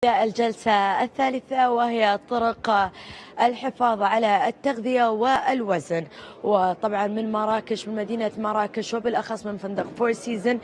الجلسة الثالثة وهي طرق الحفاظ على التغذية والوزن، وطبعا من مراكش، من مدينة مراكش وبالأخص من فندق فور سيزن،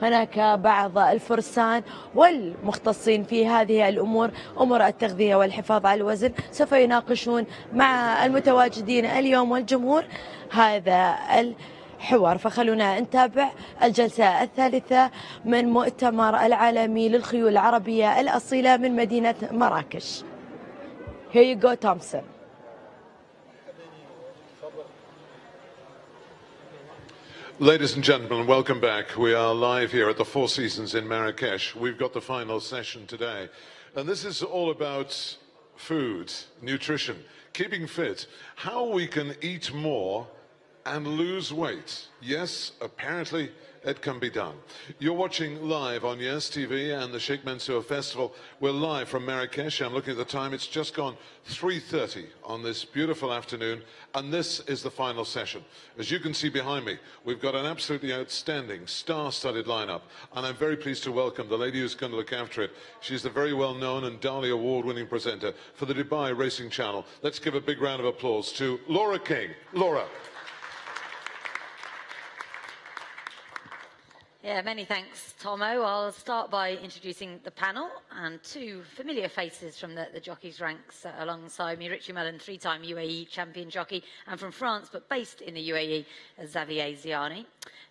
هناك بعض الفرسان والمختصين في هذه الأمور، أمور التغذية والحفاظ على الوزن، سوف يناقشون مع المتواجدين اليوم والجمهور هذا حوار. فخلونا نتابع الجلسة الثالثة من مؤتمر العالمي للخيول العربية الأصيلة من مدينة مراكش. Here you go, Thompson. Ladies and gentlemen, welcome back. We are live here at the Four Seasons in Marrakesh. We've got the final session today. And this is all about food, nutrition, keeping fit, how we can eat more and lose weight. Yes, apparently it can be done. You're watching live on Yes TV and the Sheikh Mansoor Festival. We're live from Marrakesh. I'm looking at the time. It's just gone 3:30 on this beautiful afternoon, and this is the final session. As you can see behind me, we've got an absolutely outstanding, star-studded lineup, and I'm very pleased to welcome the lady who's going to look after it. She's the very well-known and Dali Award-winning presenter for the Dubai Racing Channel. Let's give a big round of applause to Laura King. Laura. Yeah, many thanks, Tomo. I'll start by introducing the panel and two familiar faces from the jockeys' ranks alongside me. Richie Mellon, three-time UAE champion jockey, and from France, but based in the UAE, Xavier Ziani.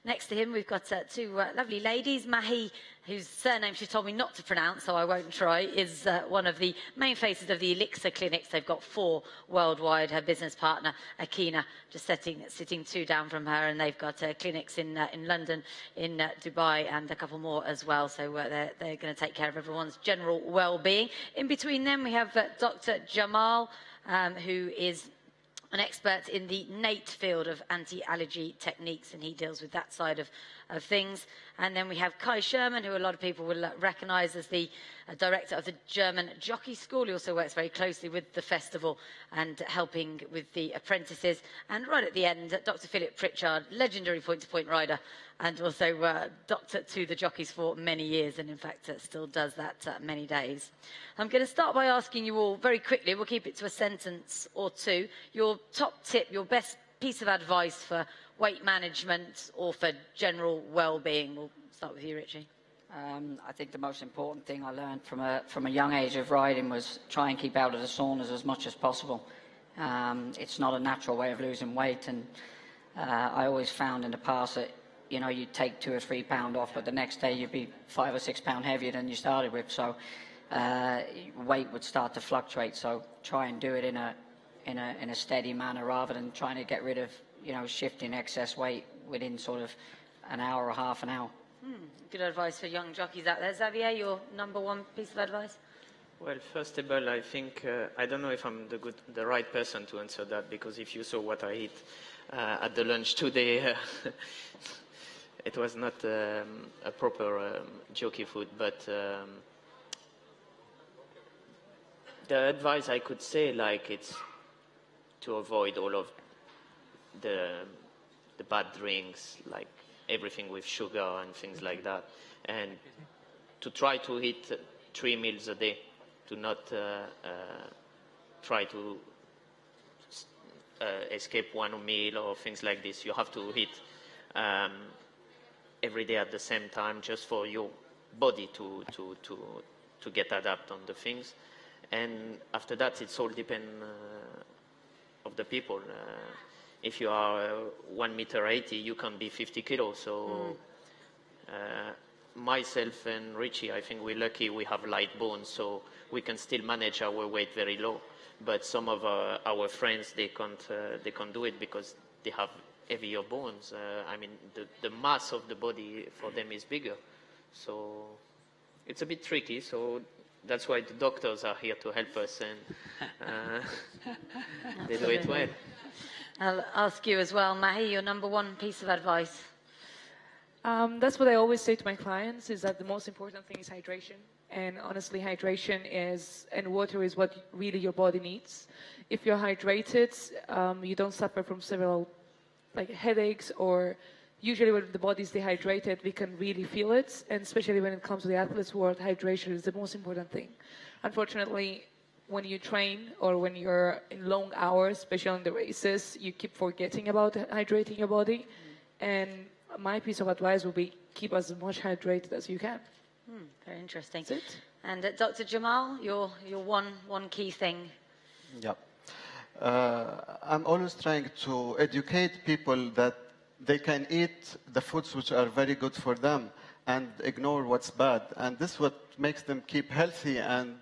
Next to him, we've got two lovely ladies. Mahi, whose surname she told me not to pronounce, so I won't try, is one of the main faces of the Elixir clinics. They've got 4 worldwide. Her business partner, Akina, just sitting 2 down from her, and they've got clinics in London, in Dubai, and a couple more as well. So they're going to take care of everyone's general well-being. In between them, we have Dr. Jamal, who is an expert in the NATE field of anti-allergy techniques, and he deals with that side of things. And then we have Kai Sherman, who a lot of people will recognise as the director of the German Jockey School. He also works very closely with the festival and helping with the apprentices. And right at the end, Dr. Philip Pritchard, legendary point-to-point rider, and also doctor to the jockeys for many years, and in fact still does that many days. I'm going to start by asking you all very quickly, we'll keep it to a sentence or two, your top tip, your best piece of advice for weight management or for general well-being. We'll start with you, Richie. I think the most important thing I learned from a young age of riding was try and keep out of the saunas as much as possible. It's not a natural way of losing weight, and I always found in the past that you'd take 2 or 3 pounds off, but the next day you'd be 5 or 6 pounds heavier than you started with. So weight would start to fluctuate. So try and do it in a steady manner rather than trying to get rid of shifting excess weight within sort of an hour or half an hour. Good advice for young jockeys out there. Xavier, your number one piece of advice? Well, first of all, I think I don't know if I'm the right person to answer that, because if you saw what I eat at the lunch today. It was not a proper jockey food, but the advice I could say, it's to avoid all of the bad drinks, like everything with sugar and things like that, and to try to eat 3 meals a day, to not try to escape one meal or things like this. You have to eat every day at the same time, just for your body to get adapt on the things. And after that, it's all depend of the people. If you are 1.80 meters, you can be 50 kilos. So myself and Richie, I think we're lucky we have light bones, so we can still manage our weight very low. But some of our friends, they can't do it because they have heavier bones. I mean, the mass of the body for them is bigger. So it's a bit tricky. So that's why the doctors are here to help us, and they do it well. I'll ask you as well, Mahi, your number one piece of advice. That's what I always say to my clients, is that the most important thing is hydration. And honestly, hydration and water is what really your body needs. If you're hydrated, you don't suffer from several headaches or usually when the body is dehydrated, we can really feel it, and especially when it comes to the athletes' world, hydration is the most important thing. Unfortunately, when you train or when you're in long hours, especially on the races, you keep forgetting about hydrating your body. And my piece of advice would be keep as much hydrated as you can. Very interesting. That's it. And Dr. Jamal, your one key thing. Yeah. I'm always trying to educate people that they can eat the foods which are very good for them and ignore what's bad. And this is what makes them keep healthy and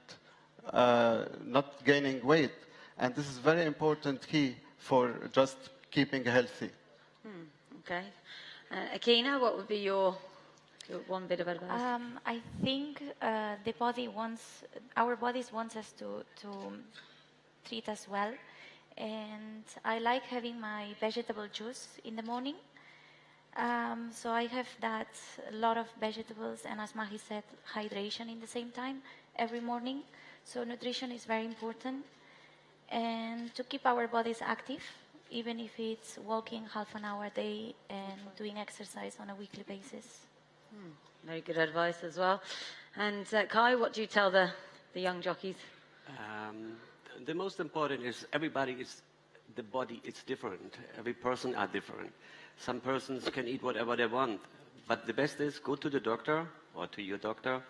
not gaining weight. And this is very important key for just keeping healthy. Okay. Akina, what would be your one bit of advice? I think our bodies want us to treat us well. And I like having my vegetable juice in the morning. So I have that, a lot of vegetables, and as Mahi said, hydration in the same time every morning. So nutrition is very important. And to keep our bodies active, even if it's walking half an hour a day and doing exercise on a weekly basis. Very good advice as well. And Kai, what do you tell the young jockeys? The most important is the body is different. Every person are different. Some persons can eat whatever they want, but the best is go to the doctor or to your doctor,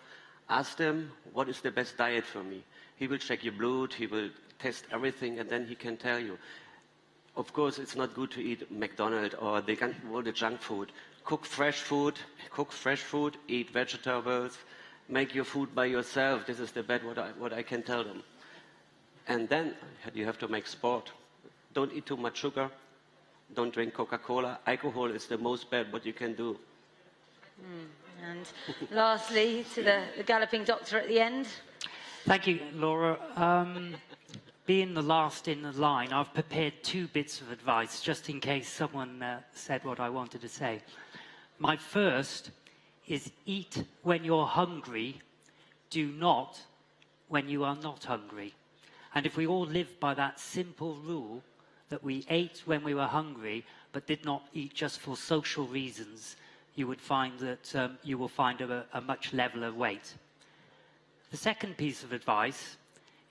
ask them what is the best diet for me. He will check your blood, he will test everything, and then he can tell you. Of course, it's not good to eat McDonald's or the junk food. Cook fresh food, eat vegetables, make your food by yourself. This is the best what I can tell them. And then you have to make sport. Don't eat too much sugar. Don't drink Coca-Cola. Alcohol is the most bad what you can do. And lastly, to the galloping doctor at the end. Thank you, Laura. Being the last in the line, I've prepared 2 bits of advice, just in case someone said what I wanted to say. My first is eat when you're hungry, do not when you are not hungry. And if we all lived by that simple rule, that we ate when we were hungry, but did not eat just for social reasons, you would find that you will find a much leveler weight. The second piece of advice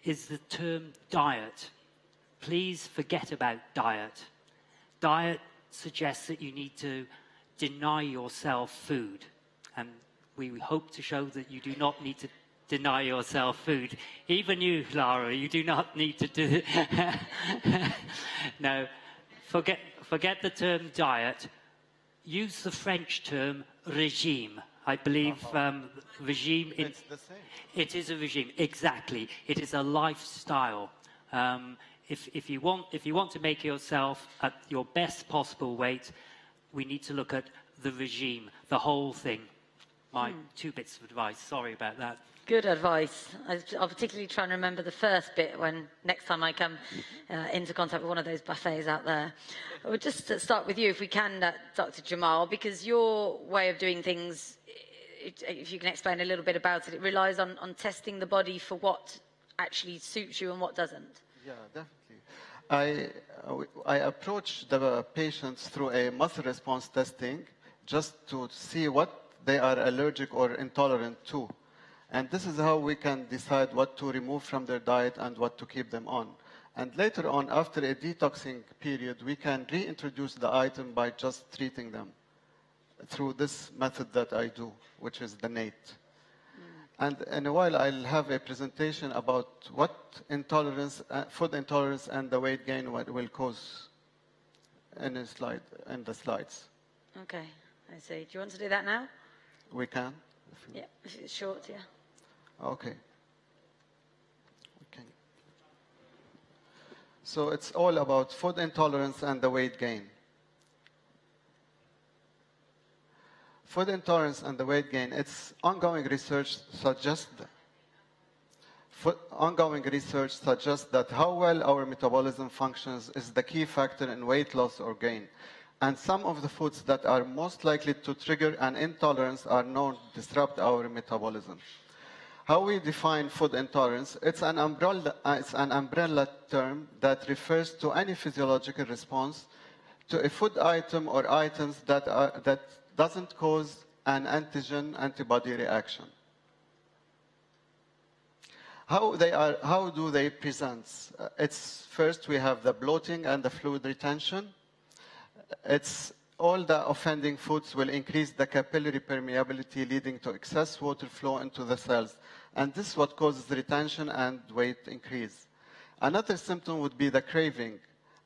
is the term diet. Please forget about diet. Diet suggests that you need to deny yourself food. And we hope to show that you do not need to deny yourself food. Even you, Lara, you do not need to do it. No, forget the term diet. Use the French term regime. I believe regime... It's the same. It is a regime, exactly. It is a lifestyle. If you want to make yourself at your best possible weight, we need to look at the regime, the whole thing. My 2 bits of advice. Sorry about that. Good advice. I'll particularly try and remember the first bit when next time I come into contact with one of those buffets out there. We'll just start with you, if we can, Dr. Jamal, because your way of doing things, if you can explain a little bit about it, it relies on testing the body for what actually suits you and what doesn't. Yeah, definitely. I approach the patients through a muscle response testing just to see what they are allergic or intolerant to. And this is how we can decide what to remove from their diet and what to keep them on. And later on, after a detoxing period, we can reintroduce the item by just treating them through this method that I do, which is the NATE. And in a while, I'll have a presentation about what intolerance, food intolerance and the weight gain will cause in the slides. Okay, I see. Do you want to do that now? We can? Yeah, if it's short, yeah. Okay. Okay. So it's all about food intolerance and the weight gain. Food intolerance and the weight gain, it's ongoing research suggests that how well our metabolism functions is the key factor in weight loss or gain. And some of the foods that are most likely to trigger an intolerance are known to disrupt our metabolism. How we define food intolerance, it's an umbrella term that refers to any physiological response to a food item or items that doesn't cause an antigen-antibody reaction. How do they present? It's first we have the bloating and the fluid retention. It's all the offending foods will increase the capillary permeability, leading to excess water flow into the cells. And this is what causes retention and weight increase. Another symptom would be the craving.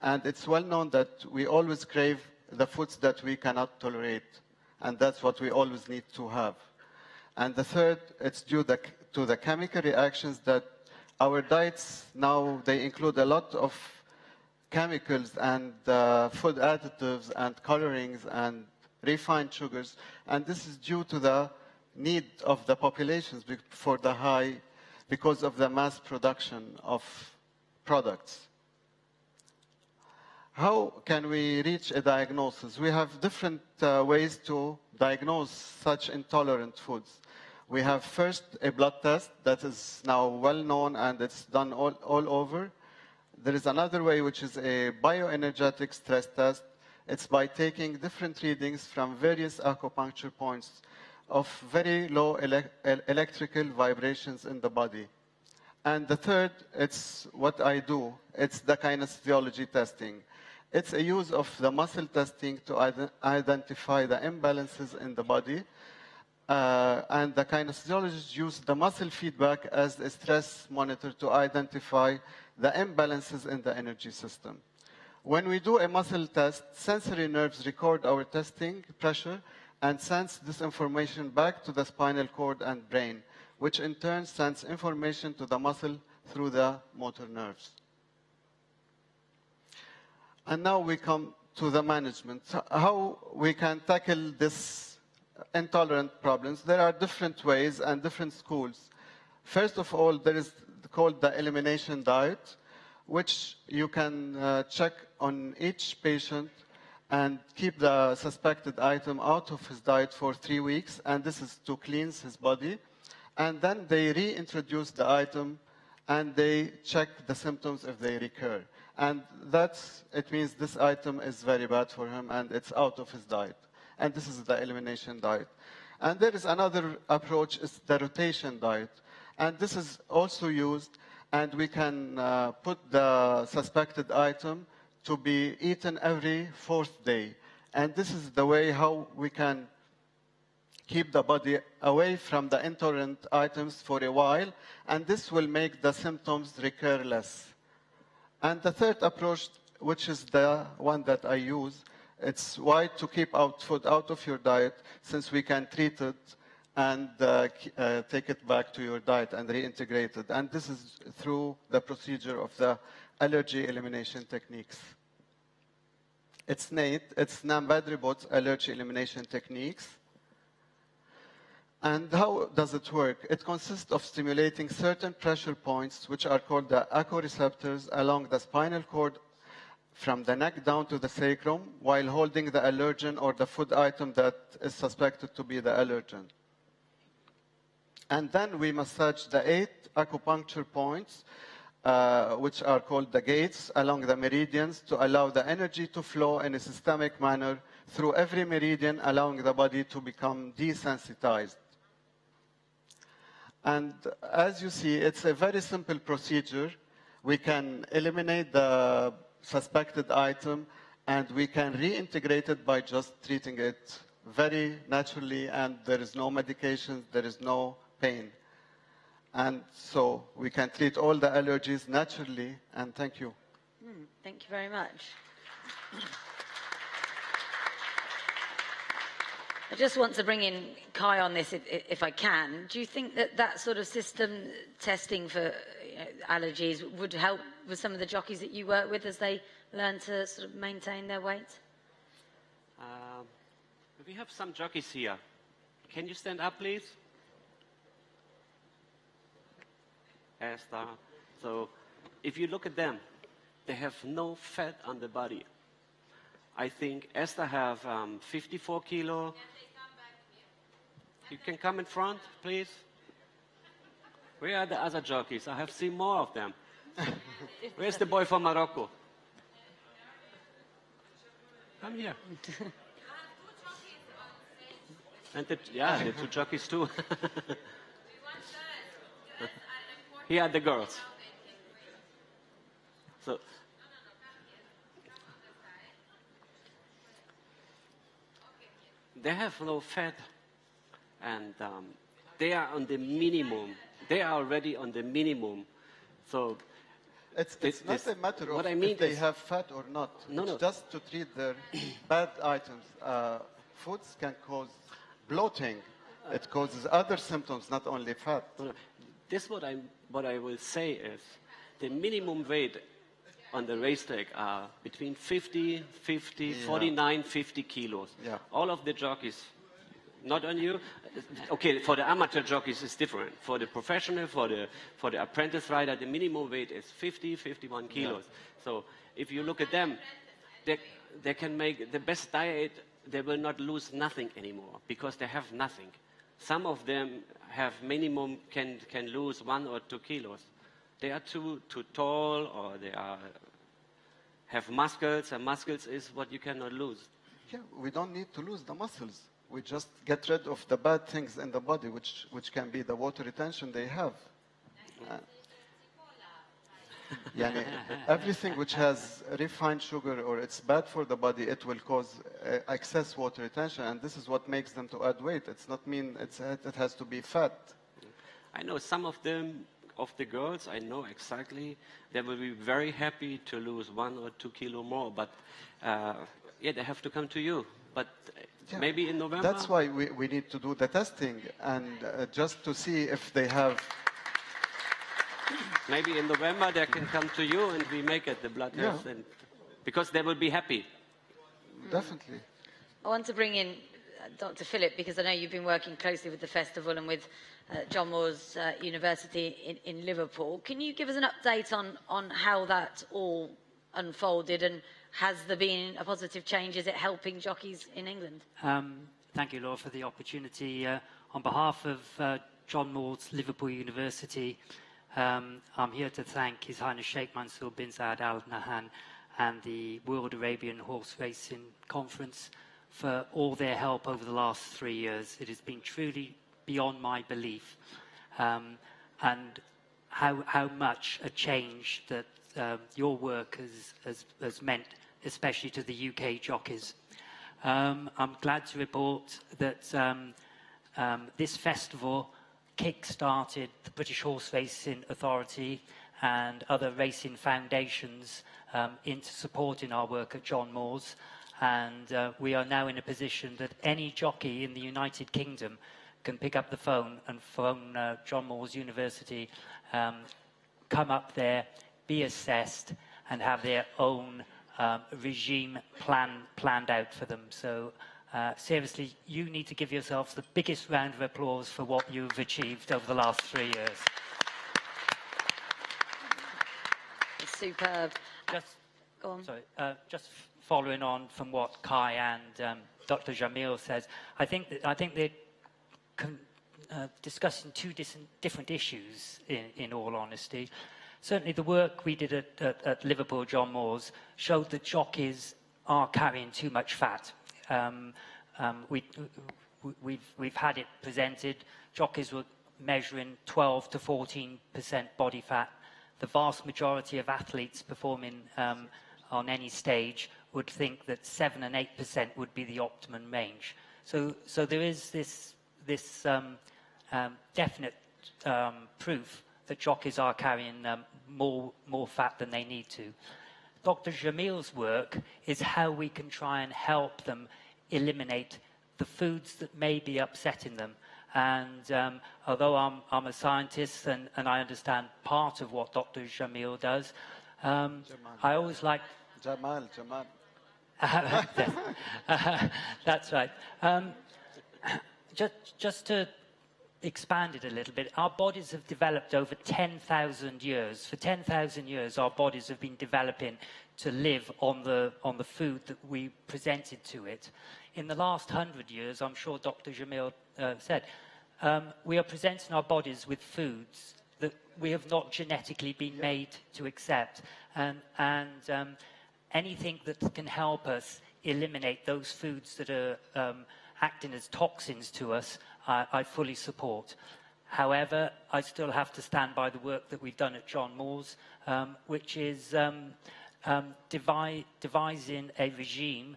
And it's well known that we always crave the foods that we cannot tolerate. And that's what we always need to have. And the third, it's due to the chemical reactions that our diets now, they include a lot of chemicals and food additives and colorings and refined sugars. And this is due to the need of the populations for the high, because of the mass production of products. How can we reach a diagnosis? We have different ways to diagnose such intolerant foods. We have first a blood test that is now well known and it's done all over. There is another way, which is a bioenergetic stress test. It's by taking different readings from various acupuncture points of very low electrical vibrations in the body. And the third, it's what I do. It's the kinesiology testing. It's a use of the muscle testing to identify the imbalances in the body. And the kinesiologists use the muscle feedback as a stress monitor to identify the imbalances in the energy system. When we do a muscle test, sensory nerves record our testing pressure and sends this information back to the spinal cord and brain, which in turn sends information to the muscle through the motor nerves. And now we come to the management. How we can tackle this intolerant problems. There are different ways and different schools. First of all, there is called the elimination diet, which you can check on each patient and keep the suspected item out of his diet for 3 weeks, and this is to cleanse his body. And then they reintroduce the item and they check the symptoms if they recur. And it means this item is very bad for him and it's out of his diet. And this is the elimination diet. And there is another approach, is the rotation diet. And this is also used, and we can put the suspected item to be eaten every 4th day. And this is the way how we can keep the body away from the intolerant items for a while, and this will make the symptoms recur less. And the third approach, which is the one that I use, it's why to keep food out of your diet, since we can treat it and take it back to your diet and reintegrate it. And this is through the procedure of the allergy elimination techniques. It's NATE, it's Nam-Badri-Bot allergy elimination techniques. And how does it work? It consists of stimulating certain pressure points, which are called the echoreceptors, along the spinal cord from the neck down to the sacrum, while holding the allergen or the food item that is suspected to be the allergen. And then we massage the 8 acupuncture points, which are called the gates, along the meridians to allow the energy to flow in a systemic manner through every meridian, allowing the body to become desensitized. And as you see, it's a very simple procedure. We can eliminate the suspected item, and we can reintegrate it by just treating it very naturally, and there is no medication, there is no pain. And so we can treat all the allergies naturally, and thank you. Thank you very much. I just want to bring in Kai on this, if I can. Do you think that that sort of system testing for allergies would help with some of the jockeys that you work with as they learn to sort of maintain their weight? We have some jockeys here. Can you stand up, please? Esther. So if you look at them, they have no fat on the body. I think Esther have 54 kilo. You can come in front, please. Where are the other jockeys? I have seen more of them. Where's the boy from Morocco? Come here. And the two jockeys too. Here are the girls. So they have no fat, and they are on the minimum. They are already on the minimum. So it's not a matter of what I mean if they is, have fat or not. No, It's no. just to treat their bad items. Foods can cause bloating. It causes other symptoms, not only fat. This what I will say is the minimum weight on the racetrack are between 50, 49, 50 kilos. Yeah. All of the jockeys, not on you. Okay, for the amateur jockeys it's different. For the professional, for the apprentice rider, the minimum weight is 50, 51 kilos. So if you look at them, they can make the best diet. They will not lose nothing anymore because they have nothing. Some of them have minimum can lose 1 or 2 kilos. They are too tall, or they have muscles, and muscles is what you cannot lose. Yeah, we don't need to lose the muscles. We just get rid of the bad things in the body, which can be the water retention they have. Yani, everything which has refined sugar or it's bad for the body, it will cause excess water retention, and this is what makes them to add weight. It's not mean it has to be fat. I know some of them, of the girls, I know exactly, they will be very happy to lose 1 or 2 kilo more, but yeah, they have to come to you. But maybe in November. That's why we need to do the testing, and just to see if they have. Maybe in November they can come to you and we make it the blood test, and because they will be happy. Definitely. I want to bring in Dr. Philip, because I know you've been working closely with the festival and with John Moores University in Liverpool. Can you give us an update on how that all unfolded, and has there been a positive change? Is it helping jockeys in England? Thank you, Laura, for the opportunity. On behalf of John Moores Liverpool University, I'm here to thank His Highness Sheikh Mansoor bin Zayed Al Nahyan and the World Arabian Horse Racing Conference for all their help over the last 3 years. It has been truly beyond my belief, and how much a change that your work has meant, especially to the UK jockeys. I'm glad to report that this festival kick-started the British Horse Racing Authority and other racing foundations into supporting our work at John Moores, and we are now in a position that any jockey in the United Kingdom can pick up the phone and phone John Moores University, come up there, be assessed, and have their own regime planned out for them. So seriously, you need to give yourselves the biggest round of applause for what you've achieved over the last 3 years. Superb. Go on. Sorry, just following on from what Kai and Dr. Jamil says, I think they're discussing two different issues, in all honesty. Certainly the work we did at Liverpool John Moores showed that jockeys are carrying too much fat. We've had it presented. Jockeys were measuring 12 to 14% body fat. The vast majority of athletes performing on any stage would think that 7 and 8% would be the optimum range. So there is this definite proof that jockeys are carrying more fat than they need to. Dr. Jamil's work is how we can try and help them eliminate the foods that may be upsetting them. And although I'm a scientist and I understand part of what Dr. Jamil does, I always like... Jamal. That's right. Just to expand it a little bit, our bodies have developed over 10,000 years. For 10,000 years, our bodies have been developing to live on the food that we presented to it. In the last 100 years, I'm sure Dr. Jamil said, we are presenting our bodies with foods that we have not genetically been made to accept. And anything that can help us eliminate those foods that are acting as toxins to us, I fully support. However, I still have to stand by the work that we've done at John Moore's, which is devising a regime,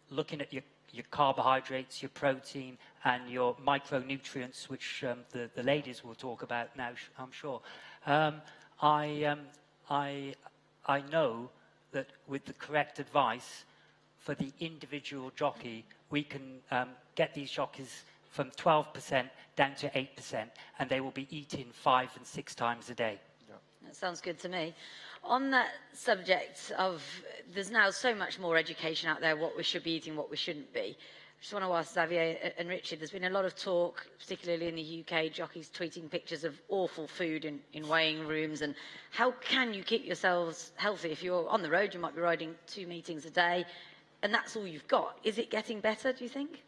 looking at your carbohydrates, your protein, and your micronutrients, which the ladies will talk about now, I'm sure. I know that with the correct advice for the individual jockey, we can get these jockeys from 12% down to 8%, and they will be eating 5 and 6 times a day. That sounds good to me. On that subject of, there's now so much more education out there, what we should be eating, what we shouldn't be. I just want to ask Xavier and Richard, there's been a lot of talk, particularly in the UK, jockeys tweeting pictures of awful food in weighing rooms, and how can you keep yourselves healthy? If you're on the road, you might be riding 2 meetings a day, and that's all you've got. Is it getting better, do you think?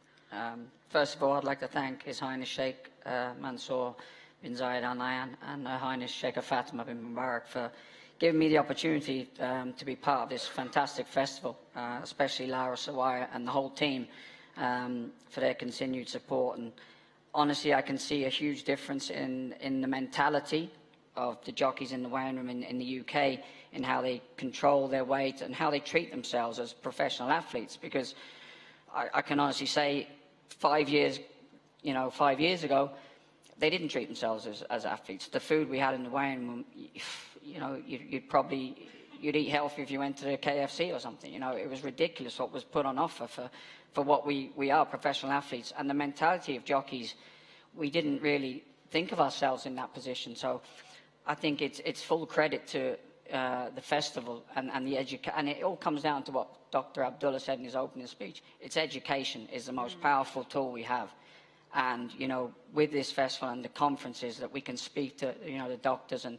First of all, I'd like to thank His Highness Sheikh Mansoor bin Zayed Al Nahyan and Her Highness Sheikh Fatima bin Mubarak for giving me the opportunity to be part of this fantastic festival, especially Lara Sawaya and the whole team for their continued support. And honestly, I can see a huge difference in the mentality of the jockeys in the weighing room in the UK, in how they control their weight and how they treat themselves as professional athletes. Because I can honestly say 5 years ago, they didn't treat themselves as athletes. The food we had in the weighing room, you'd eat healthy if you went to a KFC or something. It was ridiculous what was put on offer for what we are, professional athletes. And the mentality of jockeys, we didn't really think of ourselves in that position. So I think it's full credit to the festival and the education. And it all comes down to what Dr. Abdullah said in his opening speech. It's education is the most powerful tool we have. And, with this festival and the conferences that we can speak to, the doctors and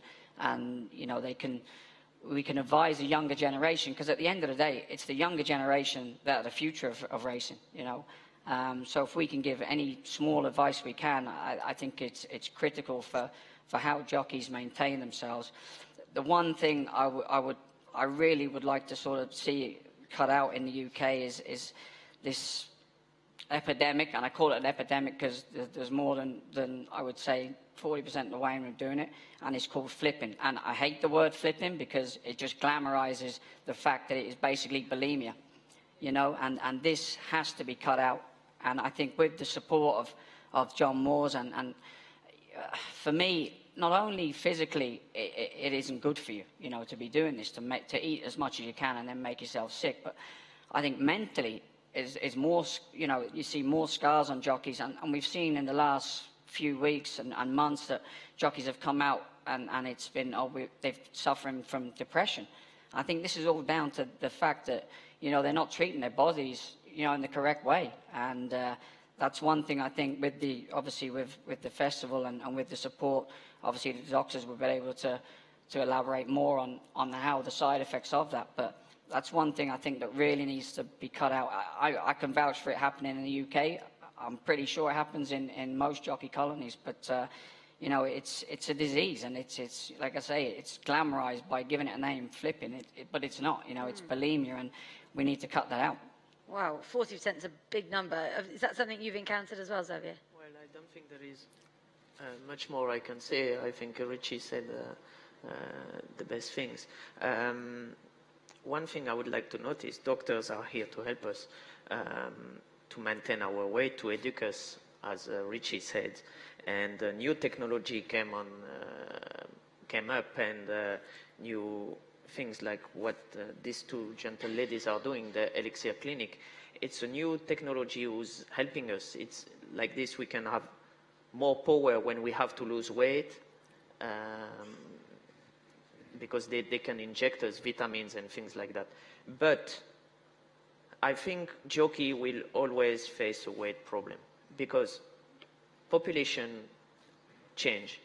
we can advise the younger generation, because at the end of the day, it's the younger generation that are the future of racing, So if we can give any small advice we can, I think it's critical for how jockeys maintain themselves. The one thing I really would like to sort of see cut out in the UK is this epidemic, and I call it an epidemic because there's more than I would say 40% of the weighing room doing it, and it's called flipping. And I hate the word flipping because it just glamorizes the fact that it is basically bulimia, and this has to be cut out. And I think with the support of John Moore's and for me, not only physically it isn't good for you, to be doing this, to eat as much as you can and then make yourself sick, but I think mentally is more, you see more scars on jockeys, and we've seen in the last few weeks and months that jockeys have come out and it's been, they're suffering from depression. I think this is all down to the fact that, they're not treating their bodies, in the correct way. And that's one thing I think with obviously with the festival and with the support, obviously the doctors will be able to elaborate more on how the side effects of that. But that's one thing I think that really needs to be cut out. I can vouch for it happening in the UK. I'm pretty sure it happens in most jockey colonies, but it's a disease, and it's like I say, it's glamorized by giving it a name, flipping but it's not. It's bulimia, and we need to cut that out. Wow, 40% is a big number. Is that something you've encountered as well, Xavier? Well, I don't think there is much more I can say. I think Richie said the best things. One thing I would like to notice, doctors are here to help us to maintain our weight, to educate us, as Richie said. And new technology came up, and new things like what these two gentle ladies are doing, the Elixir Clinic. It's a new technology who's helping us. It's like this, we can have more power when we have to lose weight, because they can inject us vitamins and things like that. But I think jockey will always face a weight problem because population change.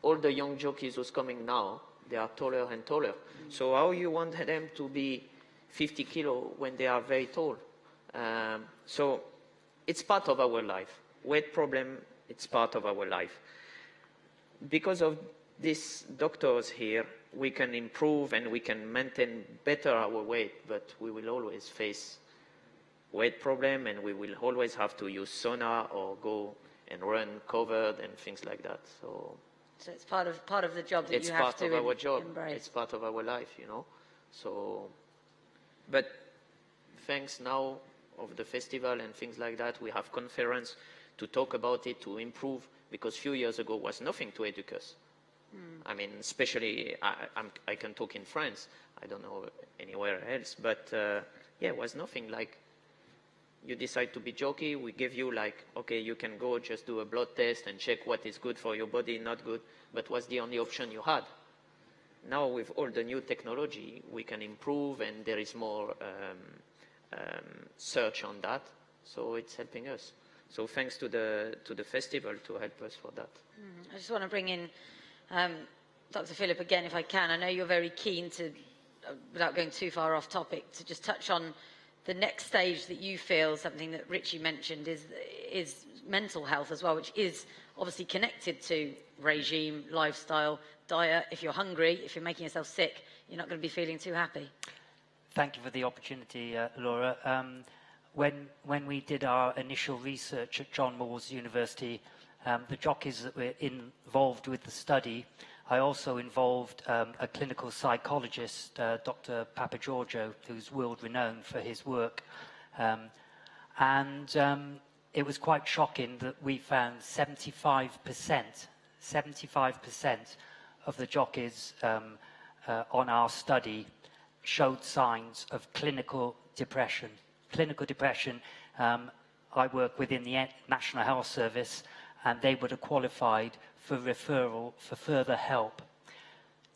All the young jockeys who's coming now, they are taller and taller. So how you want them to be 50 kilo when they are very tall? So it's part of our life. Weight problem, it's part of our life. Because of these doctors here, we can improve and we can maintain better our weight, but we will always face weight problem, and we will always have to use sauna or go and run covered and things like that. So it's part of the job that you have to embrace. It's part of our job. Embrace. It's part of our life, you know. So, but thanks now of the festival and things like that, we have conference to talk about it, to improve, because a few years ago was nothing to educate us. I mean, especially, I can talk in France, I don't know anywhere else, but yeah, it was nothing. Like, you decide to be jockey, we give you like, okay, you can go just do a blood test and check what is good for your body, not good, but was the only option you had. Now with all the new technology, we can improve, and there is more search on that, so it's helping us. So thanks to the festival to help us for that. I just want to bring in Dr. Philip again, if I can. I know you're very keen to, without going too far off topic, to just touch on the next stage that you feel, something that Richie mentioned, is mental health as well, which is obviously connected to regime, lifestyle, diet. If you're hungry, if you're making yourself sick, you're not going to be feeling too happy. Thank you for the opportunity, Laura. When we did our initial research at John Moores University, the jockeys that were involved with the study, I also involved a clinical psychologist, Dr. Papagiorgio, who's world-renowned for his work. It was quite shocking that we found 75% of the jockeys on our study showed signs of clinical depression. Clinical depression, I work within the National Health Service, and they would have qualified for referral for further help.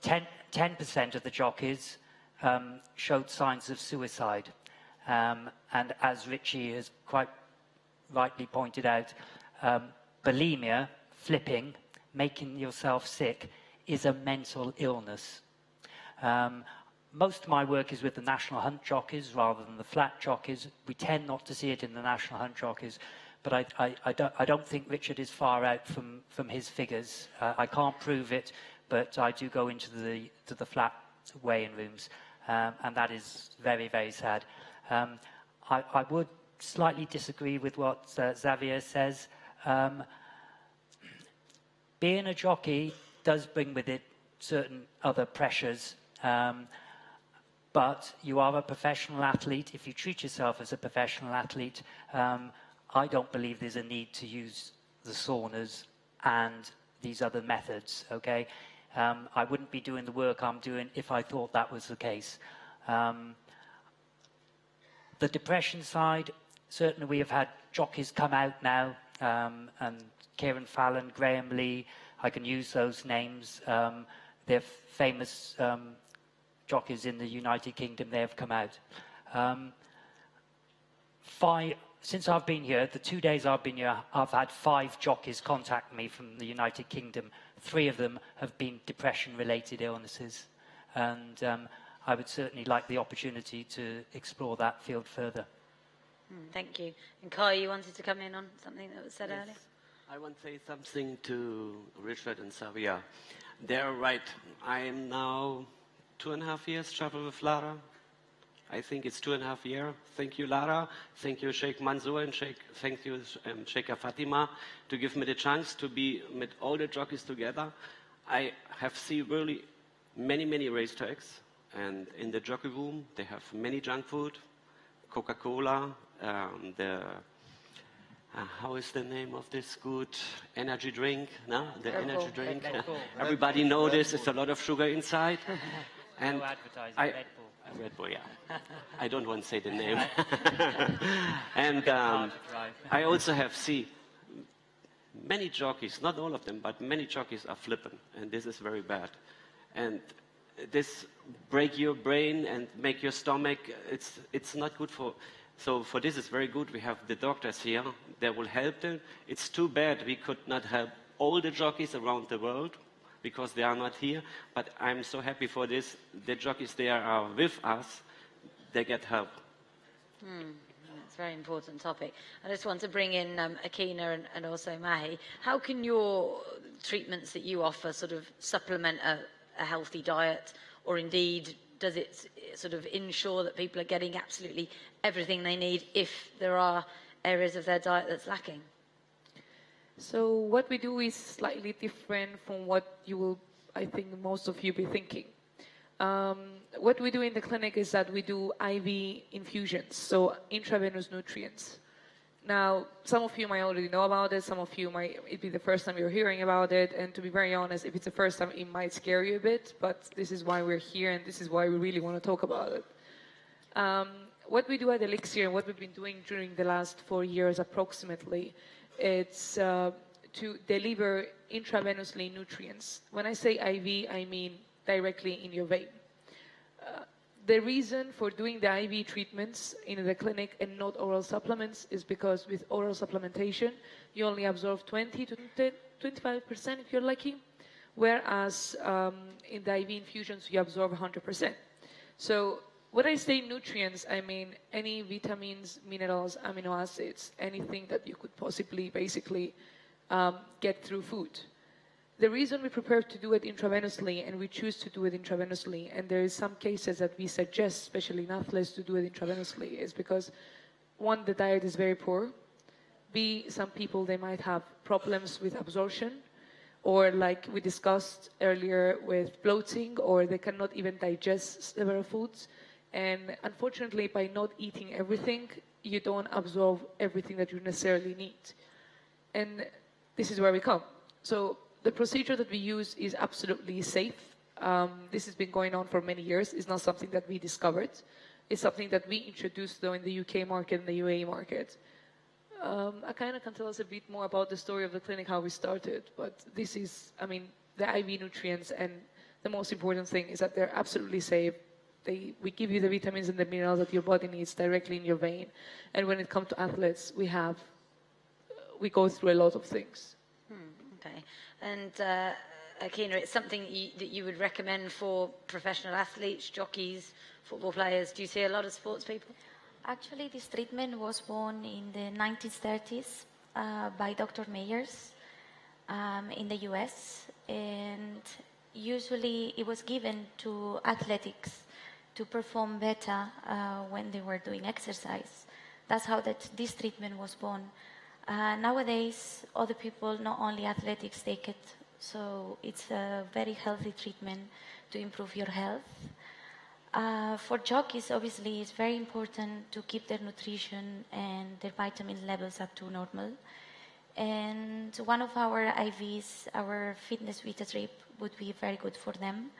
10% of the jockeys showed signs of suicide. And as Richie has quite rightly pointed out, bulimia, flipping, making yourself sick, is a mental illness. Most of my work is with the national hunt jockeys rather than the flat jockeys. We tend not to see it in the national hunt jockeys, but I don't think Richard is far out from his figures. I can't prove it, but I do go into the flat weigh-in rooms, and that is very, very sad. I would slightly disagree with what Xavier says. Being a jockey does bring with it certain other pressures, but you are a professional athlete. If you treat yourself as a professional athlete, I don't believe there's a need to use the saunas and these other methods, okay? I wouldn't be doing the work I'm doing if I thought that was the case. The depression side, certainly we have had jockeys come out now, and Kieran Fallon, Graham Lee, I can use those names. They're famous jockeys in the United Kingdom, they have come out. Since I've been here, the 2 days I've been here, I've had 5 jockeys contact me from the United Kingdom. 3 of them have been depression-related illnesses. And I would certainly like the opportunity to explore that field further. Thank you. And Kai, you wanted to come in on something that was said earlier? I want to say something to Richard and Xavier. They're right. I am now 2.5 years travel with Lara. I think it's 2.5 years. Thank you, Lara. Thank you, Sheikh Mansoor, and thank you, Sheikh Fatima, to give me the chance to be with all the jockeys together. I have seen really many racetracks, and in the jockey room, they have many junk food, Coca-Cola, how is the name of this good energy drink? No? The energy drink. Everybody knows this. It's a lot of sugar inside. And no advertising, Red Bull. Red Bull, yeah. I don't want to say the name. And I also have seen many jockeys, not all of them, but many jockeys are flipping, and this is very bad. And this break your brain and make your stomach, it's not good for... So for this, it's very good. We have the doctors here that will help them. It's too bad we could not help all the jockeys around the world because they are not here. But I'm so happy for this. The jockeys, they are with us. They get help. That's a very important topic. I just want to bring in Akina and also Mahi. How can your treatments that you offer sort of supplement a healthy diet, or indeed does it sort of ensure that people are getting absolutely everything they need if there are areas of their diet that's lacking? So what we do is slightly different from what you will, I think, most of you be thinking. What we do in the clinic is that we do IV infusions, so intravenous nutrients. Now, some of you might already know about it, some of you might, it'd be the first time you're hearing about it, and to be very honest, if it's the first time, it might scare you a bit, but this is why we're here, and this is why we really want to talk about it. What we do at Elixir, and what we've been doing during the last 4 years approximately, it's to deliver intravenously nutrients. When I say IV, I mean directly in your vein. The reason for doing the IV treatments in the clinic and not oral supplements is because with oral supplementation, you only absorb 20 to 25% if you're lucky, whereas in the IV infusions, you absorb 100%. So when I say nutrients, I mean any vitamins, minerals, amino acids, anything that you could possibly basically get through food. The reason we prepare to do it intravenously, and we choose to do it intravenously, and there is some cases that we suggest, especially in athletes, to do it intravenously, is because, one, the diet is very poor. B, some people, they might have problems with absorption, or like we discussed earlier with bloating, or they cannot even digest several foods. And unfortunately, by not eating everything, you don't absorb everything that you necessarily need. And this is where we come. So the procedure that we use is absolutely safe. This has been going on for many years. It's not something that we discovered. It's something that we introduced, though, in the UK market and the UAE market. Akaina can tell us a bit more about the story of the clinic, how we started. But this is, I mean, the IV nutrients, and the most important thing is that they're absolutely safe. We give you the vitamins and the minerals that your body needs directly in your vein. And when it comes to athletes, we go through a lot of things. Okay. And Akina, it's something that you would recommend for professional athletes, jockeys, football players. Do you see a lot of sports people? Actually, this treatment was born in the 1930s by Dr. Meyers in the US. And usually it was given to athletics to perform better when they were doing exercise. That's how this treatment was born. Nowadays, other people, not only athletics, take it. So it's a very healthy treatment to improve your health. For jockeys, obviously, it's very important to keep their nutrition and their vitamin levels up to normal. And one of our IVs, our Fitness Vita Drip, would be very good for them.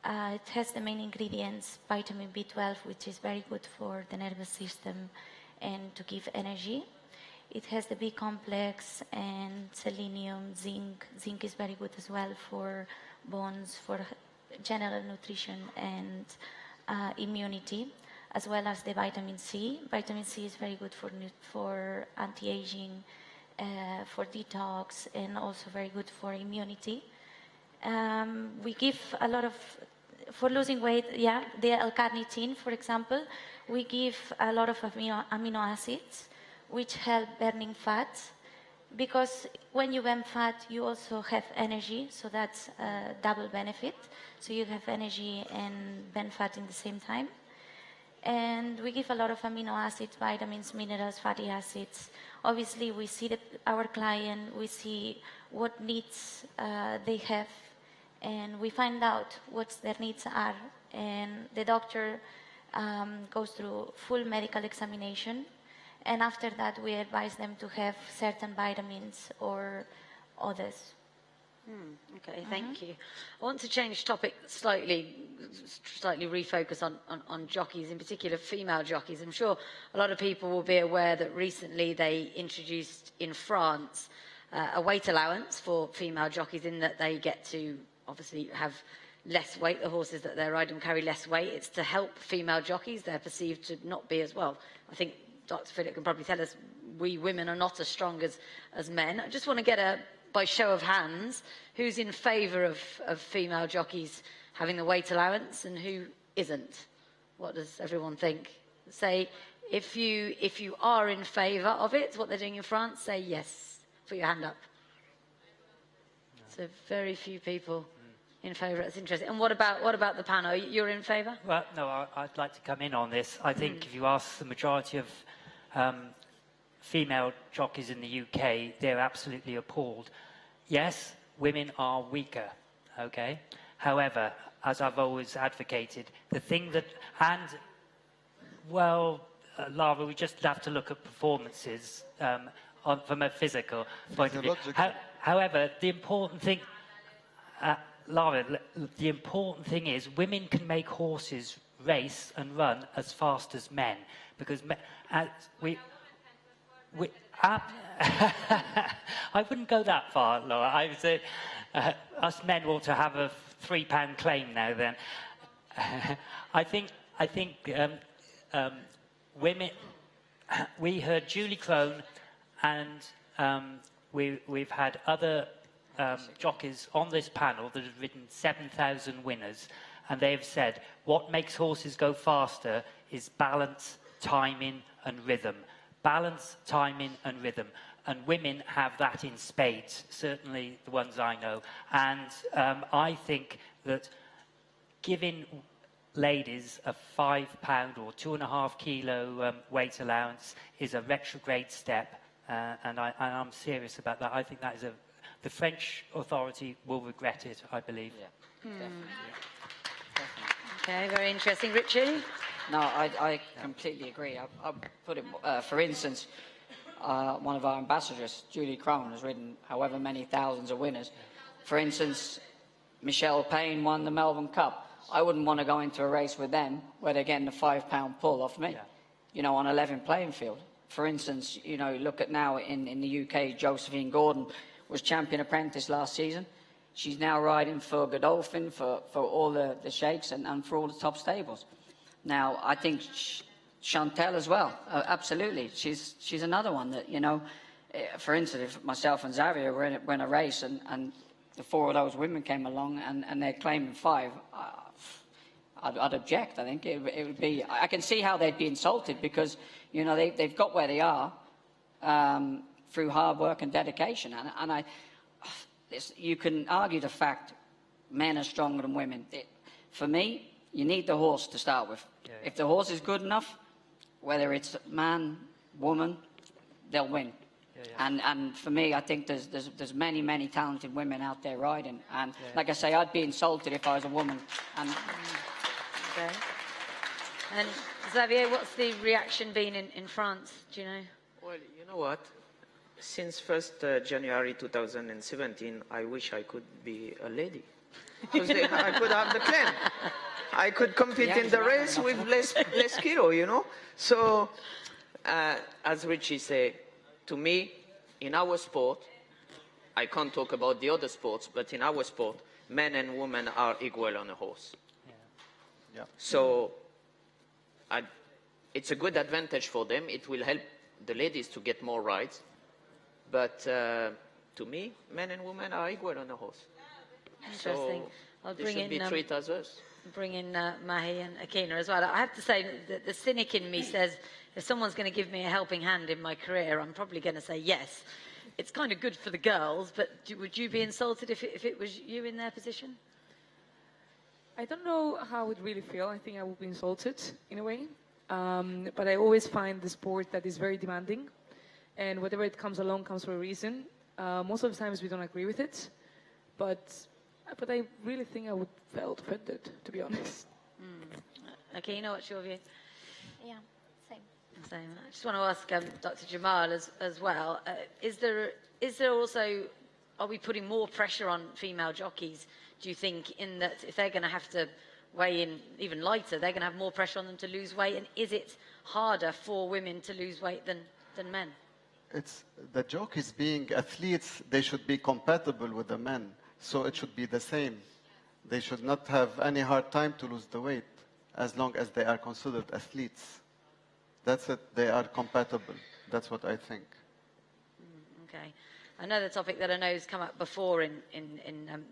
It has the main ingredients, vitamin B12, which is very good for the nervous system and to give energy. It has the B complex and selenium, zinc. Zinc is very good as well for bones, for general nutrition and immunity, as well as the vitamin C. Vitamin C is very good for anti-aging, for detox, and also very good for immunity. We give a lot of, for losing weight, the L-carnitine, for example, we give a lot of amino acids, which help burning fat, because when you burn fat, you also have energy, so that's a double benefit. So you have energy and burn fat in the same time. And we give a lot of amino acids, vitamins, minerals, fatty acids. Obviously, we see our client, we see what needs they have, and we find out what their needs are. And the doctor goes through full medical examination. And after that, we advise them to have certain vitamins or others. Okay, thank you. I want to change topic slightly refocus on jockeys, in particular female jockeys. I'm sure a lot of people will be aware that recently they introduced in France a weight allowance for female jockeys, in that they get to obviously have less weight. The horses that they're riding carry less weight. It's to help female jockeys. They're perceived to not be as well. I think Dr. Philip can probably tell us we women are not as strong as men. I just want to get by show of hands, who's in favour of female jockeys having the weight allowance and who isn't? What does everyone think? Say, if you are in favour of it, what they're doing in France, say yes. Put your hand up. So very few people. In favour, that's interesting. And what about the panel? You're in favour? Well, no, I'd like to come in on this. I think if you ask the majority of female jockeys in the UK, they're absolutely appalled. Yes, women are weaker, okay? However, as I've always advocated, the thing that, and, well, Lara, we just have to look at performances from a physical point of view. However, the important thing, Lara, the important thing is women can make horses race and run as fast as men, because I wouldn't go that far, Laura. I would say us men ought to have a £3 claim now. Then I think women. We heard Julie Crone, and we've had other jockeys on this panel that have ridden 7,000 winners, and they have said what makes horses go faster is balance, timing, and rhythm. Balance, timing, and rhythm. And women have that in spades, certainly the ones I know. And I think that giving ladies a £5 or 2.5 kilo weight allowance is a retrograde step, and I'm serious about that. I think that is the French authority will regret it, I believe. Yeah, definitely. Okay, very interesting. Richie? No, I completely agree. I put it, for instance, one of our ambassadors, Julie Crone, has ridden however many thousands of winners. For instance, Michelle Payne won the Melbourne Cup. I wouldn't want to go into a race with them where they're getting a £5 pull off me, you know, on a level playing field. For instance, you know, look at now in the UK, Josephine Gordon was champion apprentice last season. She's now riding for Godolphin, for all the Sheikhs and for all the top stables. Now, I think Chantel as well, absolutely. She's another one that, you know, for instance, if myself and Xavier were in a race and the 4 of those women came along and they're claiming 5, I'd object. I think it would be, I can see how they'd be insulted because, you know, they've got where they are through hard work and dedication. And you can argue the fact men are stronger than women. For me, you need the horse to start with. If the horse is good enough, whether it's man, woman, they'll win. And for me, I think there's many talented women out there riding. And like I say, I'd be insulted if I was a woman. And okay. And Xavier, what's the reaction been in France? Do you know? Well, you know what? Since 1st January 2017, I wish I could be a lady. Because then I could have the claim. I could compete in the race with less kilo, you know? So, as Richie said, to me, in our sport, I can't talk about the other sports, but in our sport, men and women are equal on a horse. Yeah. So, it's a good advantage for them. It will help the ladies to get more rides. But to me, men and women are equal on a horse. Interesting. So I'll they bring should be treated as us. Bring in Mahi and Akina as well. I have to say that the cynic in me says, if someone's going to give me a helping hand in my career, I'm probably going to say yes. It's kind of good for the girls, but would you be insulted if it was you in their position? I don't know how I would really feel. I think I would be insulted in a way. But I always find the sport that is very demanding. And whatever it comes along comes for a reason. Most of the times we don't agree with it. But I really think I would felt offended, to be honest. Okay, you know what's your view? Yeah, same. Same. I just want to ask Dr. Jamal as well. Is there also, are we putting more pressure on female jockeys, do you think, in that if they're going to have to weigh in even lighter, they're going to have more pressure on them to lose weight? And is it harder for women to lose weight than men? It's the joke is being athletes, they should be compatible with the men. So it should be the same. They should not have any hard time to lose the weight as long as they are considered athletes. That's it. They are compatible. That's what I think. Okay. Another topic that I know has come up before in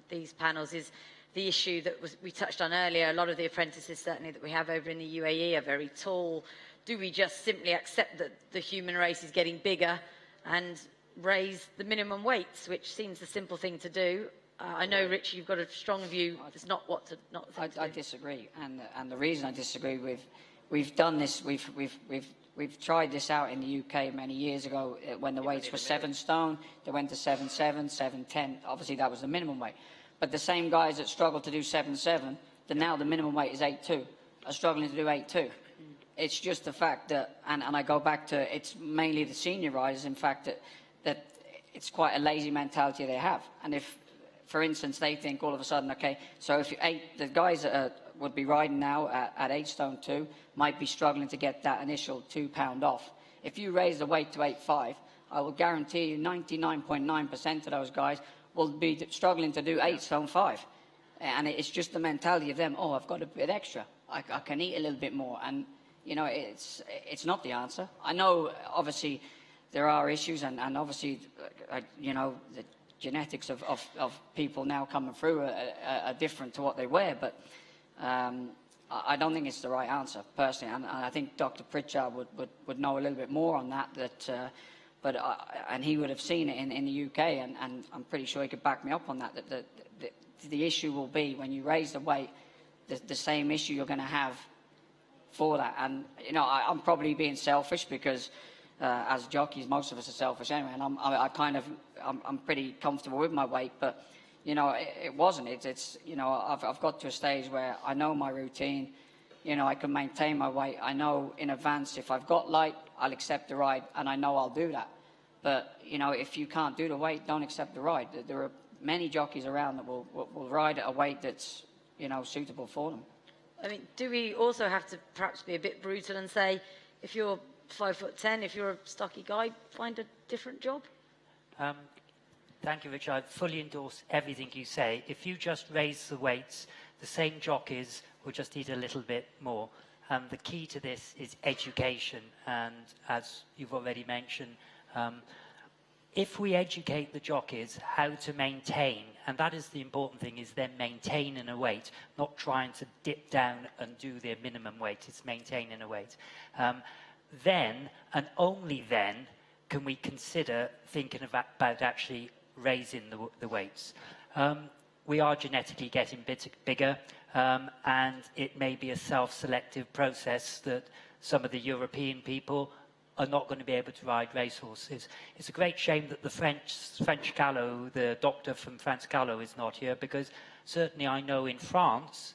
these panels is the issue that we touched on earlier. A lot of the apprentices, certainly, that we have over in the UAE are very tall. Do we just simply accept that the human race is getting bigger and raise the minimum weights, which seems the simple thing to do? I know, Rich, you've got a strong view. It's not what to not. I disagree, and the reason I disagree we've done this. We've tried this out in the UK many years ago when the weights were 7 stone. They went to 7.7, 7.10. Obviously, that was the minimum weight. But the same guys that struggled to do 7.7, now the minimum weight is 8.2, are struggling to do 8.2. It's just the fact that, and I go back to, it's mainly the senior riders, in fact, that it's quite a lazy mentality they have. And if, for instance, they think all of a sudden, okay, so if the guys that would be riding now at 8 stone 2 might be struggling to get that initial £2 off. If you raise the weight to 8.5, I will guarantee you 99.9% of those guys will be struggling to do 8 stone 5. And it's just the mentality of them, oh, I've got a bit extra. I can eat a little bit more. And, you know, it's not the answer. I know, obviously, there are issues, and obviously, you know, the genetics of people now coming through are different to what they were, but I don't think it's the right answer, personally, and I think Dr. Pritchard would know a little bit more on that, and he would have seen it in the UK, and I'm pretty sure he could back me up on that, the issue will be when you raise the weight, the same issue you're going to have for that. And, you know, I'm probably being selfish because as jockeys, most of us are selfish anyway, and I'm pretty comfortable with my weight, but you know, it wasn't. It's you know, I've got to a stage where I know my routine. You know, I can maintain my weight. I know in advance if I've got light, I'll accept the ride, and I know I'll do that. But you know, if you can't do the weight, don't accept the ride. There are many jockeys around that will ride at a weight that's, you know, suitable for them. I mean, do we also have to perhaps be a bit brutal and say, if you're 5'10", if you're a stocky guy, find a different job? Thank you, Richard. I fully endorse everything you say. If you just raise the weights, the same jockeys will just eat a little bit more. The key to this is education, and as you've already mentioned, if we educate the jockeys how to maintain, and that is the important thing, is them maintaining a weight, not trying to dip down and do their minimum weight, it's maintaining a weight. Then, and only then, can we consider thinking about actually raising the weights. We are genetically getting bigger, and it may be a self-selective process that some of the European people are not going to be able to ride racehorses. It's a great shame that the French Gallo, the doctor from France Gallo, is not here, because certainly I know in France,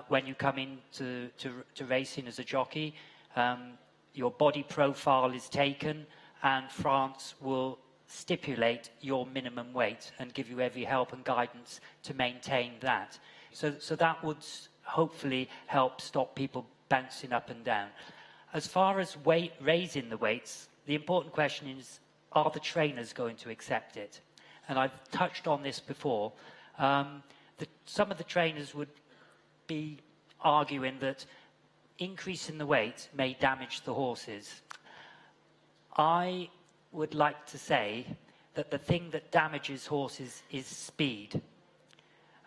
when you come into to racing as a jockey, your body profile is taken, and France will stipulate your minimum weight and give you every help and guidance to maintain that. So that would hopefully help stop people bouncing up and down. As far as raising the weights, the important question is, are the trainers going to accept it? And I've touched on this before. Some of the trainers would be arguing that increasing the weight may damage the horses. I would like to say that the thing that damages horses is speed.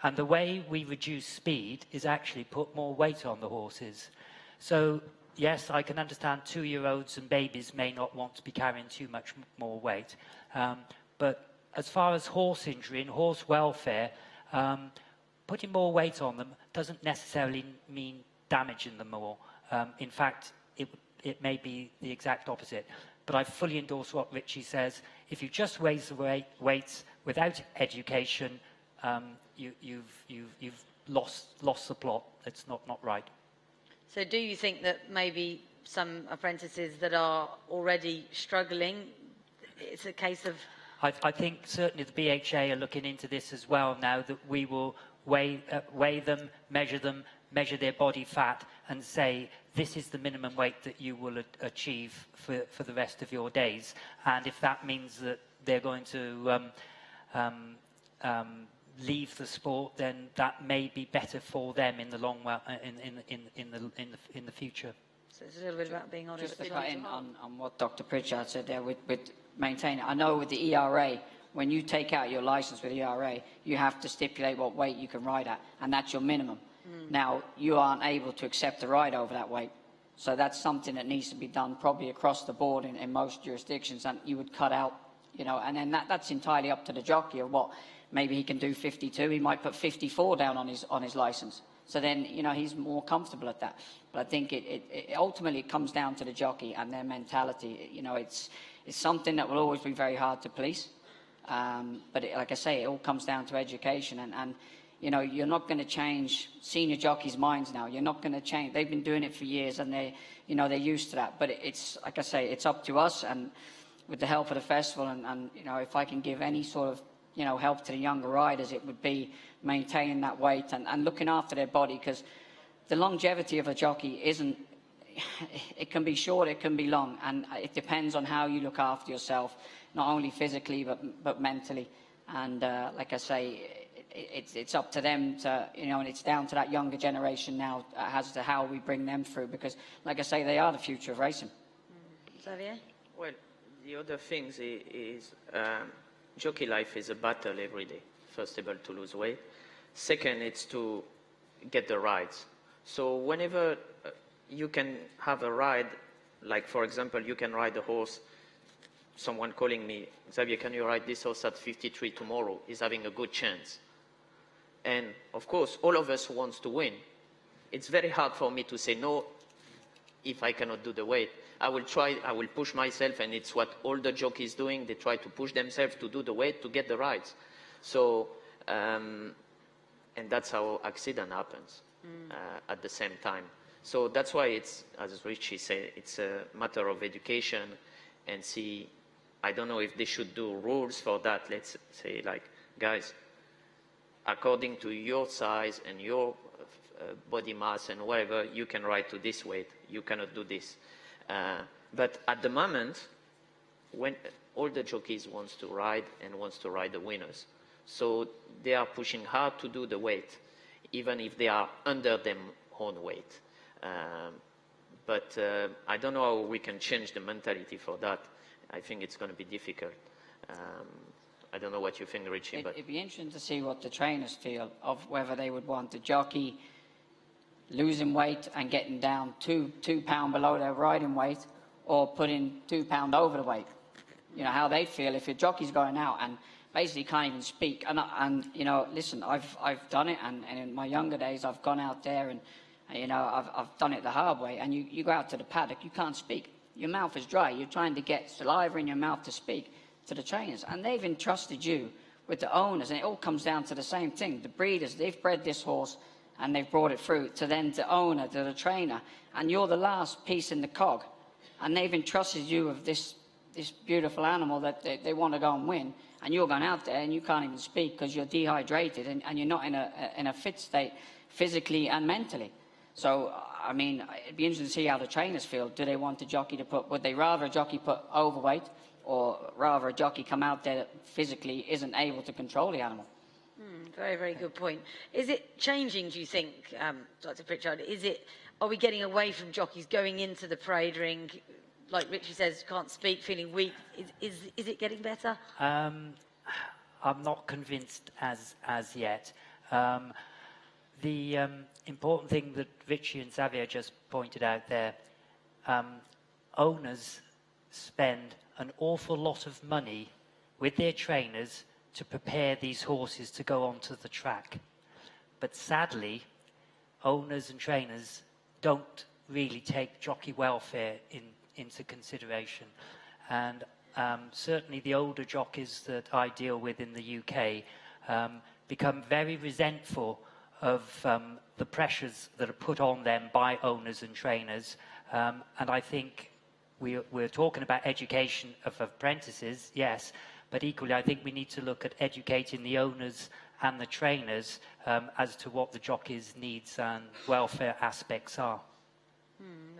And the way we reduce speed is actually put more weight on the horses. So, yes, I can understand 2-year-olds and babies may not want to be carrying too much more weight. But as far as horse injury and horse welfare, putting more weight on them doesn't necessarily mean damaging them more. In fact, it may be the exact opposite. But I fully endorse what Richie says. If you just raise the weights without education, you've lost the plot. It's not right. So do you think that maybe some apprentices that are already struggling, it's a case of... I think certainly the BHA are looking into this as well now, that we will weigh them, measure their body fat, and say, this is the minimum weight that you will achieve for the rest of your days. And if that means that they're going to leave the sport, then that may be better for them in the long in the future. So it's a little bit about being honest. Just to cut in on what Dr. Pritchard said there with maintaining. I know with the ERA, when you take out your license with ERA, you have to stipulate what weight you can ride at, and that's your minimum. Now, you aren't able to accept a ride over that weight. So that's something that needs to be done probably across the board in most jurisdictions, and you would cut out, you know, and then that's entirely up to the jockey of what maybe he can do 52. He might put 54 down on his license. So then, you know, he's more comfortable at that. But I think it ultimately comes down to the jockey and their mentality. You know, it's something that will always be very hard to police. But like I say, it all comes down to education. And you know, you're not going to change senior jockeys' minds now. You're not going to change. They've been doing it for years, and they're used to that. But it's, like I say, it's up to us, and with the help of the festival, and you know, if I can give any sort of, you know, help to the younger riders, it would be maintaining that weight and looking after their body, because the longevity of a jockey isn't, it can be short, it can be long, and it depends on how you look after yourself, not only physically but mentally. And like I say, it's up to them to, you know, and it's down to that younger generation now as to how we bring them through, because like I say, they are the future of racing. Xavier? Well, the other thing is jockey life is a battle every day. First of all, to lose weight. Second, it's to get the rides. So whenever you can have a ride, like for example, you can ride a horse, someone calling me, Xavier, can you ride this horse at 53 tomorrow? He's having a good chance. And of course, all of us wants to win. It's very hard for me to say no if I cannot do the weight. I will try, I will push myself, and it's what all the jockeys doing. They try to push themselves to do the weight to get the rides. So, and that's how accident happens at the same time. So that's why it's, as Richie said, it's a matter of education and see, I don't know if they should do rules for that. Let's say, like, guys, according to your size and your body mass and whatever, you can ride to this weight. You cannot do this. But at the moment, when all the jockeys wants to ride and wants to ride the winners, so they are pushing hard to do the weight, even if they are under their own weight. But I don't know how we can change the mentality for that. I think it's going to be difficult. I don't know what you think, Richie. But it'd be interesting to see what the trainers feel of whether they would want the jockey losing weight and getting down two pound below their riding weight, or putting 2 pound over the weight. You know, how they feel if your jockey's going out and basically can't even speak. And you know, listen, I've done it, and in my younger days, I've gone out there and, you know, I've done it the hard way. And you go out to the paddock, you can't speak. Your mouth is dry. You're trying to get saliva in your mouth to speak to the trainers, and they've entrusted you with the owners, and it all comes down to the same thing. The breeders, they've bred this horse, and they've brought it through to then the owner, to the trainer, and you're the last piece in the cog, and they've entrusted you with this beautiful animal that they want to go and win, and you're going out there and you can't even speak because you're dehydrated and you're not in a fit state physically and mentally. So, I mean, it'd be interesting to see how the trainers feel. Do they want a jockey to would they rather a jockey put overweight, or rather a jockey come out there that physically isn't able to control the animal? Very, very good point. Is it changing, do you think, Dr. Pritchard? Are we getting away from jockeys going into the parade ring, like Richie says, can't speak, feeling weak? Is it getting better? I'm not convinced as yet. The important thing that Richie and Xavier just pointed out there, owners spend an awful lot of money with their trainers to prepare these horses to go onto the track. But sadly, owners and trainers don't really take jockey welfare into consideration. And certainly the older jockeys that I deal with in the UK become very resentful of the pressures that are put on them by owners and trainers. And I think we're talking about education of apprentices, yes, but equally I think we need to look at educating the owners and the trainers as to what the jockeys' needs and welfare aspects are.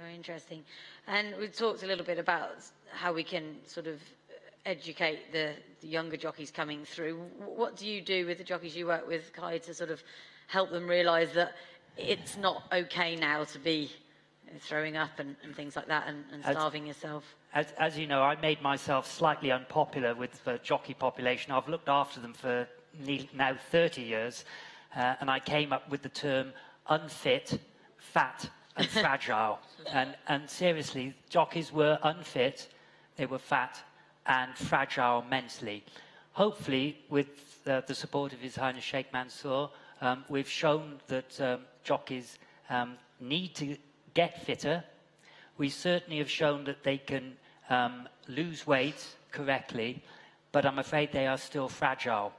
Very interesting. And we talked a little bit about how we can sort of educate the younger jockeys coming through. What do you do with the jockeys you work with, Kai, to sort of help them realise that it's not okay now to be throwing up and things like that, and starving yourself? As you know, I made myself slightly unpopular with the jockey population. I've looked after them for now 30 years, and I came up with the term unfit, fat and fragile. And seriously, jockeys were unfit, they were fat and fragile mentally. hopefully, with the support of His Highness Sheikh Mansoor, we've shown that jockeys need to get fitter. We certainly have shown that they can lose weight correctly, but I'm afraid they are still fragile.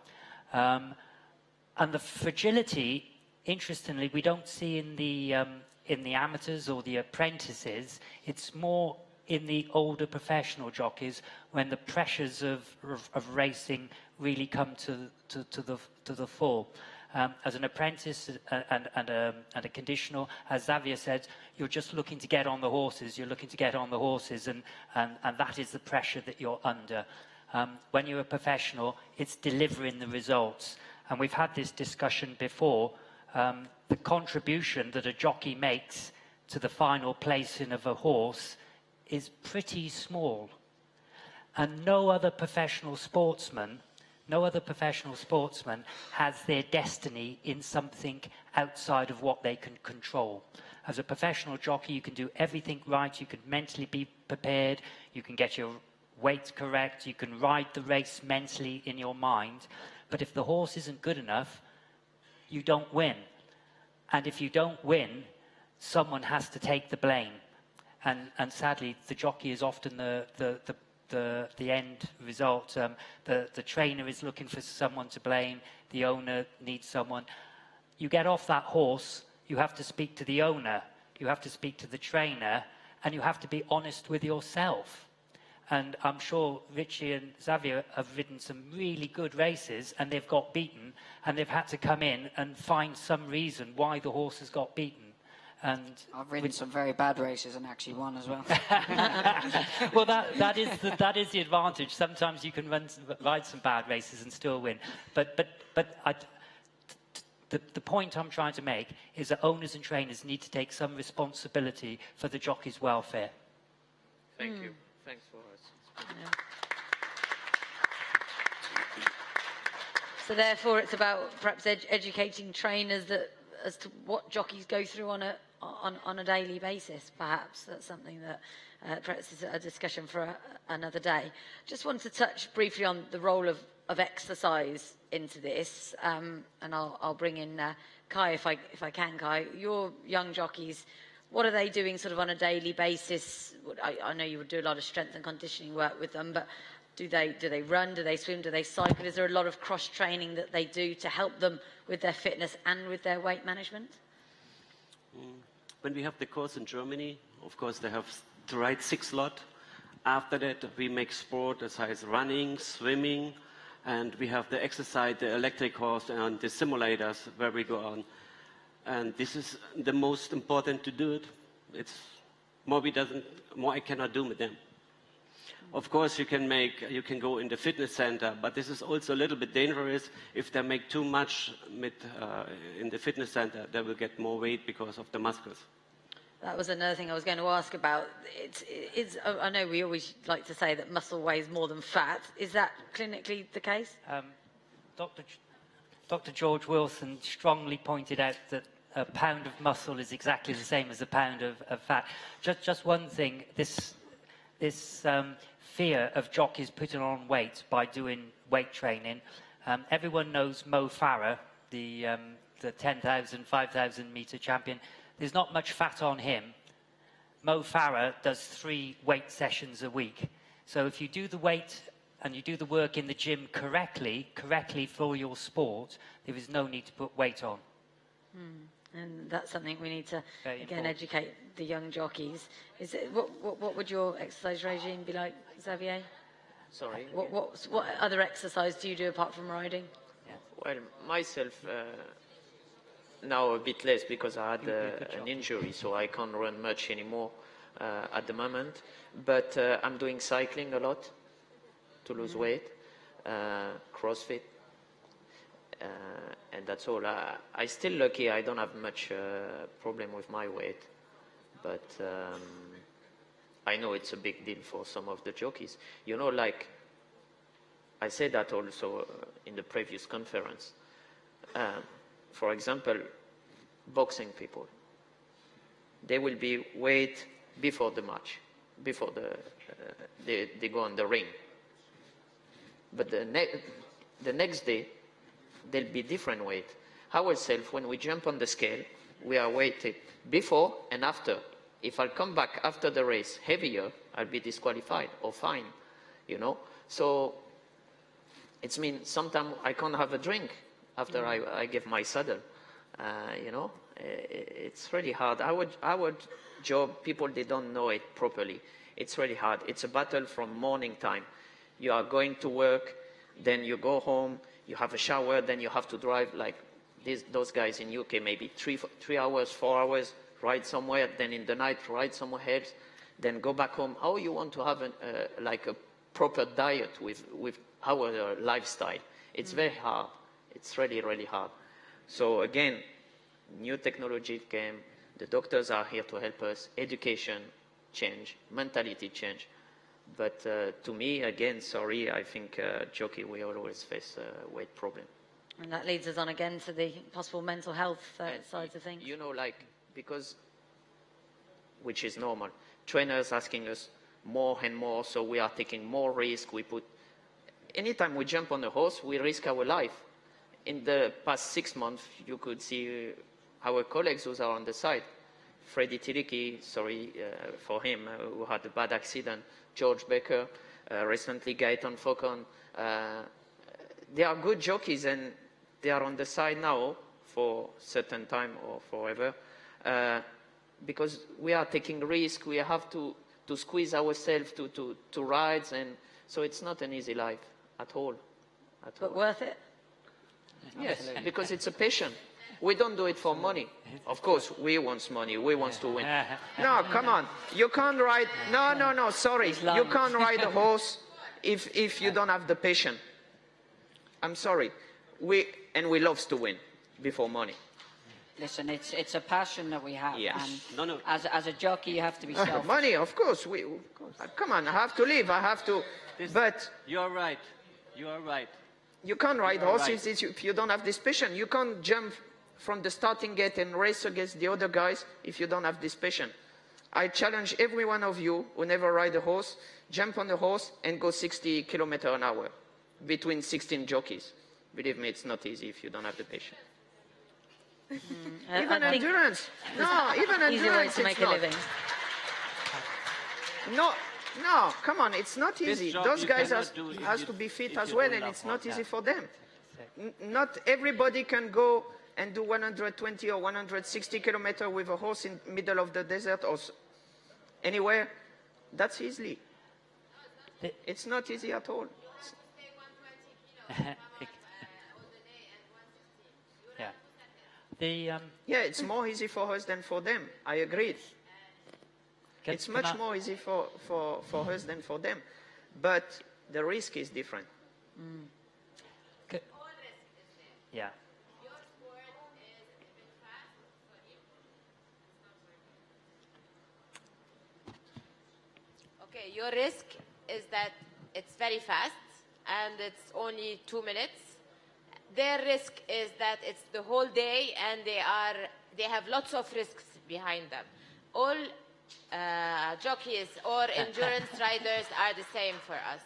And the fragility, interestingly, we don't see in the amateurs or the apprentices. It's more in the older professional jockeys when the pressures of racing really come to the fore. As an apprentice and a conditional, as Xavier said, you're just looking to get on the horses. You're looking to get on the horses, and that is the pressure that you're under. When you're a professional, it's delivering the results. And we've had this discussion before. The contribution that a jockey makes to the final placing of a horse is pretty small. And no other professional sportsman has their destiny in something outside of what they can control. As a professional jockey, you can do everything right. You can mentally be prepared. You can get your weight correct. You can ride the race mentally in your mind. But if the horse isn't good enough, you don't win. And if you don't win, someone has to take the blame. And sadly, the jockey is often the end result. The trainer is looking for someone to blame. The owner needs someone. You get off that horse, you have to speak to the owner, you have to speak to the trainer, and you have to be honest with yourself. And I'm sure Richie and Xavier have ridden some really good races, and they've got beaten, and they've had to come in and find some reason why the horse has got beaten. And I've ridden some very bad races and actually won as well. Well, that is the advantage. Sometimes you can ride some bad races and still win. But the point I'm trying to make is that owners and trainers need to take some responsibility for the jockey's welfare. Thank you. Thanks for us. Yeah. So therefore, it's about perhaps educating trainers as to what jockeys go through on a daily basis. Perhaps that's something that perhaps is a discussion for another day. Just want to touch briefly on the role of exercise into this, and I'll bring in Kai if I can. Kai, your young jockeys, what are they doing sort of on a daily basis? I know you would do a lot of strength and conditioning work with them, but do they run, do they swim, do they cycle? Is there a lot of cross training that they do to help them with their fitness and with their weight management? When we have the course in Germany, of course they have to ride 6 lot. After that we make sport as high as running, swimming, and we have the exercise, the electric horse and the simulators where we go on. And this is the most important to do it. It's more I cannot do with them. Of course, you can go in the fitness center, but this is also a little bit dangerous. If they make too much in the fitness center, they will get more weight because of the muscles. That was another thing I was going to ask about. I know we always like to say that muscle weighs more than fat. Is that clinically the case? Dr. George Wilson strongly pointed out that a pound of muscle is exactly the same as a pound of fat. Just one thing, this fear of jockeys putting on weight by doing weight training. Everyone knows Mo Farah, the 10,000, 5,000 meter champion. There's not much fat on him. Mo Farah does 3 weight sessions a week. So if you do the weight and you do the work in the gym correctly for your sport, there is no need to put weight on. And that's something we need to, again, educate the young jockeys. What would your exercise regime be like, Xavier? Sorry? What other exercise do you do apart from riding? Yeah. Well, myself, now a bit less because I had an injury, so I can't run much anymore at the moment. But I'm doing cycling a lot to lose weight, CrossFit. And that's all. I'm still lucky. I don't have much problem with my weight, but I know it's a big deal for some of the jockeys. You know, like I said that also in the previous conference. For example, boxing people, they will be weighed before the match, before they go on the ring. but the next day, there'll be different weight. Ourselves, when we jump on the scale, we are weighted before and after. If I come back after the race heavier, I'll be disqualified or fined, you know. So it means sometimes I can't have a drink after I give my saddle, you know. It's really hard. Our job, people, they don't know it properly. It's really hard. It's a battle from morning time. You are going to work, then you go home, you have a shower, then you have to drive like those guys in UK, maybe 3 hours, 4 hours, ride somewhere, then in the night ride somewhere else, then go back home. How you want to have like a proper diet with our lifestyle? It's very hard. It's really, really hard. So again, new technology came. The doctors are here to help us. Education change, mentality change. But to me, again, sorry, I think jockey, we always face a weight problem. And that leads us on again to the possible mental health sides of things. You know, like, because, which is normal, trainers asking us more and more, so we are taking more risk. Anytime we jump on a horse, we risk our life. In the past 6 months, you could see our colleagues who are on the side. Freddie Tillicki, sorry for him, who had a bad accident. George Baker, recently Gaetan Faucon. They are good jockeys and they are on the side now for certain time or forever. Because we are taking risk, we have to squeeze ourselves to rides, and so it's not an easy life at all. But worth it? Yes, because it's a passion. We don't do it for money. Of course, we want money. We want to win. No, come on. You can't ride. No, sorry. You can't ride a horse if you don't have the passion. I'm sorry. We love to win before money. Listen, it's a passion that we have. Yes. And as a jockey, you have to be selfish. Money, of course. Come on, I have to live. I have to. But you're right. You are right. You can't ride horses if you don't have this passion. You can't jump from the starting gate and race against the other guys if you don't have this passion. I challenge every one of you who never ride a horse, jump on a horse and go 60 kilometers an hour between 16 jockeys. Believe me, it's not easy if you don't have the passion. Even endurance. No, even endurance. Easy way to make a living. No, come on, it's not easy. Those guys has to be fit as well, and it's not easy for them. Not everybody can go and do 120 or 160 kilometers with a horse in the middle of the desert or anywhere. That's easy. It's not easy at all. Yeah, it's more easy for us than for them. I agree. It's much more easy for us than for them. But the risk is different. Yeah. Okay, your risk is that it's very fast and it's only 2 minutes. Their risk is that it's the whole day and they have lots of risks behind them. All jockeys or endurance riders are the same for us.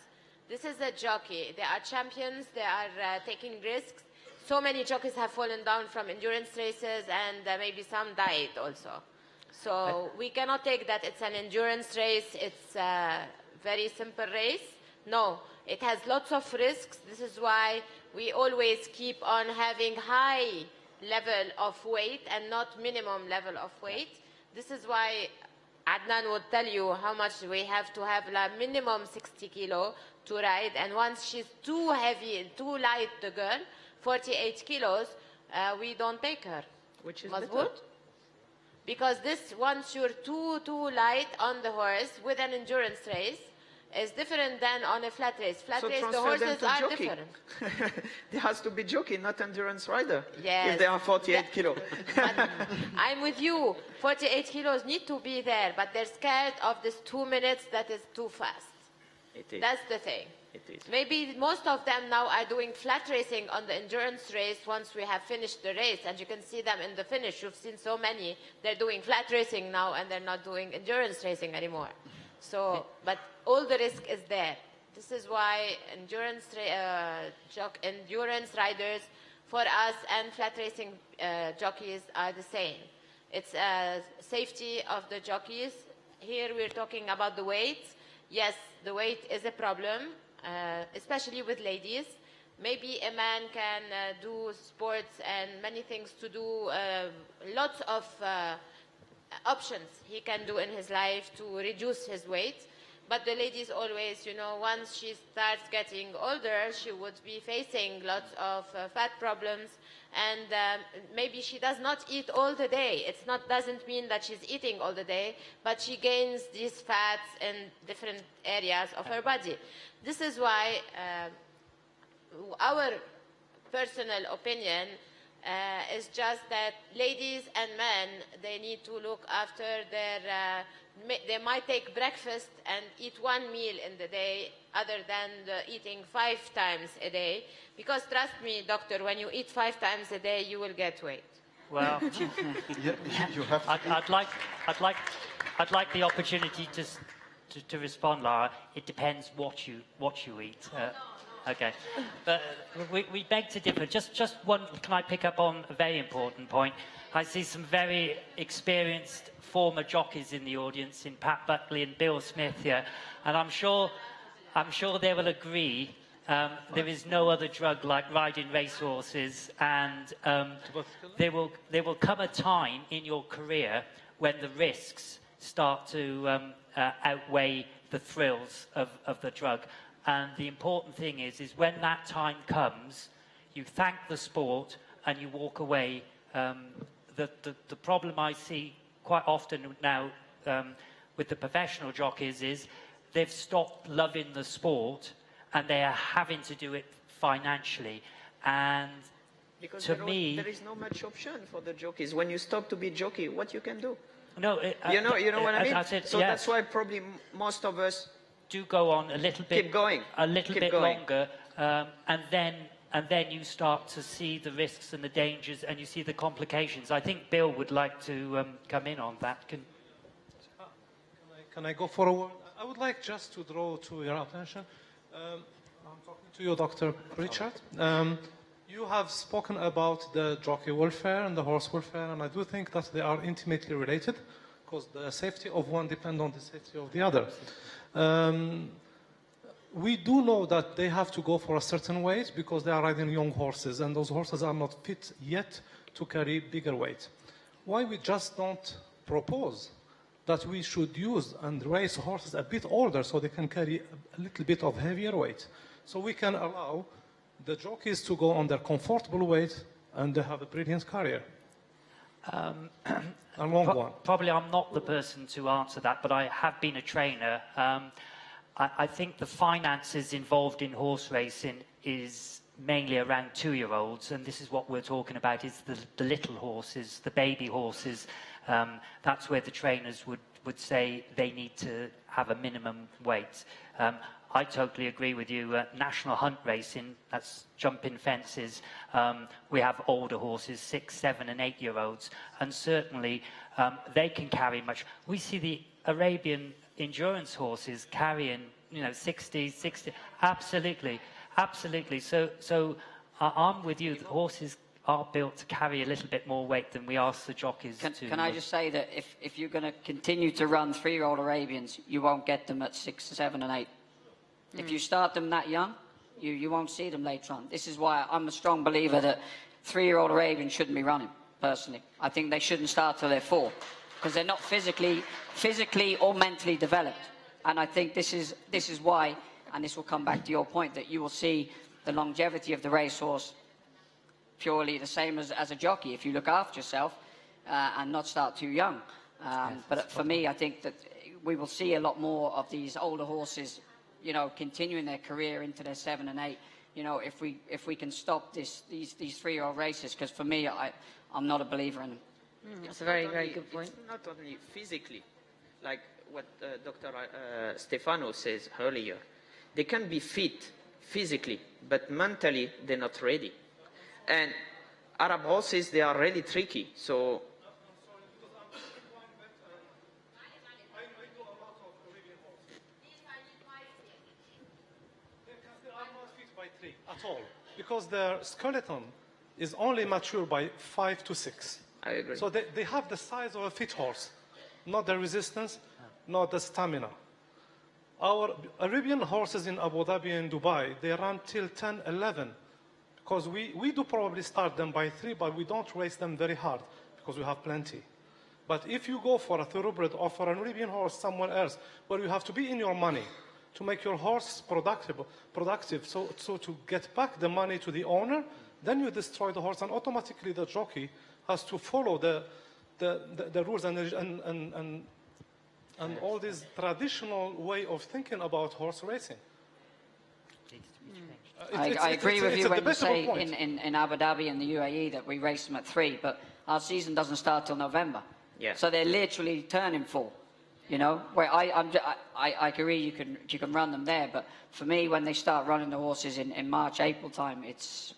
This is a jockey. They are champions. They are taking risks. So many jockeys have fallen down from endurance races and maybe some died also. So we cannot take that it's an endurance race. It's a very simple race. No, it has lots of risks. This is why we always keep on having high level of weight and not minimum level of weight. This is why Adnan would tell you how much we have to have like minimum 60 kilo to ride. And once she's too heavy, too light, the girl, 48 kilos, we don't take her. Which is good. Because this, once you're too light on the horse with an endurance race, is different than on a flat race. Flat race, the horses are different. There has to be jockey, not endurance rider. Yes. If they are 48 kilo. I'm with you. 48 kilos need to be there, but they're scared of this 2 minutes that is too fast. It is. That's the thing. It is. Maybe most of them now are doing flat racing on the endurance race once we have finished the race, and you can see them in the finish. You've seen so many. They're doing flat racing now, and they're not doing endurance racing anymore. So, but all the risk is there. This is why endurance riders for us and flat racing jockeys are the same. It's safety of the jockeys. Here we're talking about the weight. Yes, the weight is a problem, especially with ladies. Maybe a man can do sports and many things to do, lots of options he can do in his life to reduce his weight. But the ladies always, you know, once she starts getting older, she would be facing lots of fat problems, and maybe she does not eat all the day. It's not doesn't mean that she's eating all the day, but she gains these fats in different areas of her body. This is why our personal opinion is just that ladies and men, they need to look after their, they might take breakfast and eat one meal in the day other than eating 5 times a day. Because trust me, doctor, when you eat 5 times a day, you will get weight. Well, You have to I'd like the opportunity to respond, Lara. It depends what you eat. Okay, but we beg to differ. Just one. Can I pick up on a very important point? I see some very experienced former jockeys in the audience, in Pat Buckley and Bill Smith here, and I'm sure they will agree. There is no other drug like riding racehorses, and there will come a time in your career when the risks start to outweigh the thrills of the drug. And the important thing is when that time comes, you thank the sport and you walk away. The problem I see quite often now with the professional jockeys is they've stopped loving the sport and they are having to do it financially. And because to me, there is no much option for the jockeys. When you stop to be jockey, what you can do? No, you know what I mean. Said, so yes. That's why probably most of us do go on a little bit, keep going, a little keep bit going. longer, and then you start to see the risks and the dangers, and you see the complications. I think Bill would like to come in on that. Can I go for a word? I would like just to draw to your attention. I'm talking to you, Dr. Richard. You have spoken about the jockey welfare and the horse welfare, and I do think that they are intimately related, because the safety of one depends on the safety of the other. We do know that they have to go for a certain weight because they are riding young horses, and those horses are not fit yet to carry bigger weight. Why we just don't propose that we should use and race horses a bit older so they can carry a little bit of heavier weight, so we can allow the jockeys to go on their comfortable weight and they have a brilliant career? Probably I'm not the person to answer that, but I have been a trainer. I think the finances involved in horse racing is mainly around 2-year-olds, and this is what we're talking about, is the little horses, the baby horses. That's where the trainers would say they need to have a minimum weight. I totally agree with you. National hunt racing, that's jumping fences. We have older horses, 6, 7 and 8-year-olds, and certainly they can carry much. We see the Arabian endurance horses carrying, 60, absolutely. So I'm with you. The horses are built to carry a little bit more weight than we ask the jockeys to. Can I just say that if you're going to continue to run 3-year-old Arabians, you won't get them at 6, 7 and 8. If you start them that young, you won't see them later on. This is why I'm a strong believer that 3-year-old Arabians shouldn't be running, personally. I think they shouldn't start till they're 4, because they're not physically or mentally developed. And I think this is why, and this will come back to your point, that you will see the longevity of the racehorse purely the same as a jockey if you look after yourself and not start too young. But for me, I think that we will see a lot more of these older horses, continuing their career into their 7 and 8. If we can stop these 3-year-old races, because for me, I'm not a believer in them. That's a very, very good point. It's not only physically, like what Dr. Stefano says earlier. They can be fit physically, but mentally they're not ready. And Arab horses, they are really tricky. So at all, because their skeleton is only mature by 5 to 6. I agree. So they have the size of a fit horse, not the resistance, not the stamina. Our Arabian horses in Abu Dhabi and Dubai, they run till 10, 11. Because we do probably start them by 3, but we don't race them very hard because we have plenty. But if you go for a thoroughbred or for an Arabian horse somewhere else, where you have to be in your money to make your horse productive, so to get back the money to the owner, then you destroy the horse, and automatically the jockey has to follow the rules and all this traditional way of thinking about horse racing. I agree with you when you say in Abu Dhabi and the UAE that we race them at 3, but our season doesn't start till November. Yeah. So they're literally turning 4. You know, where I agree you can run them there, but for me, when they start running the horses in March, April time, it's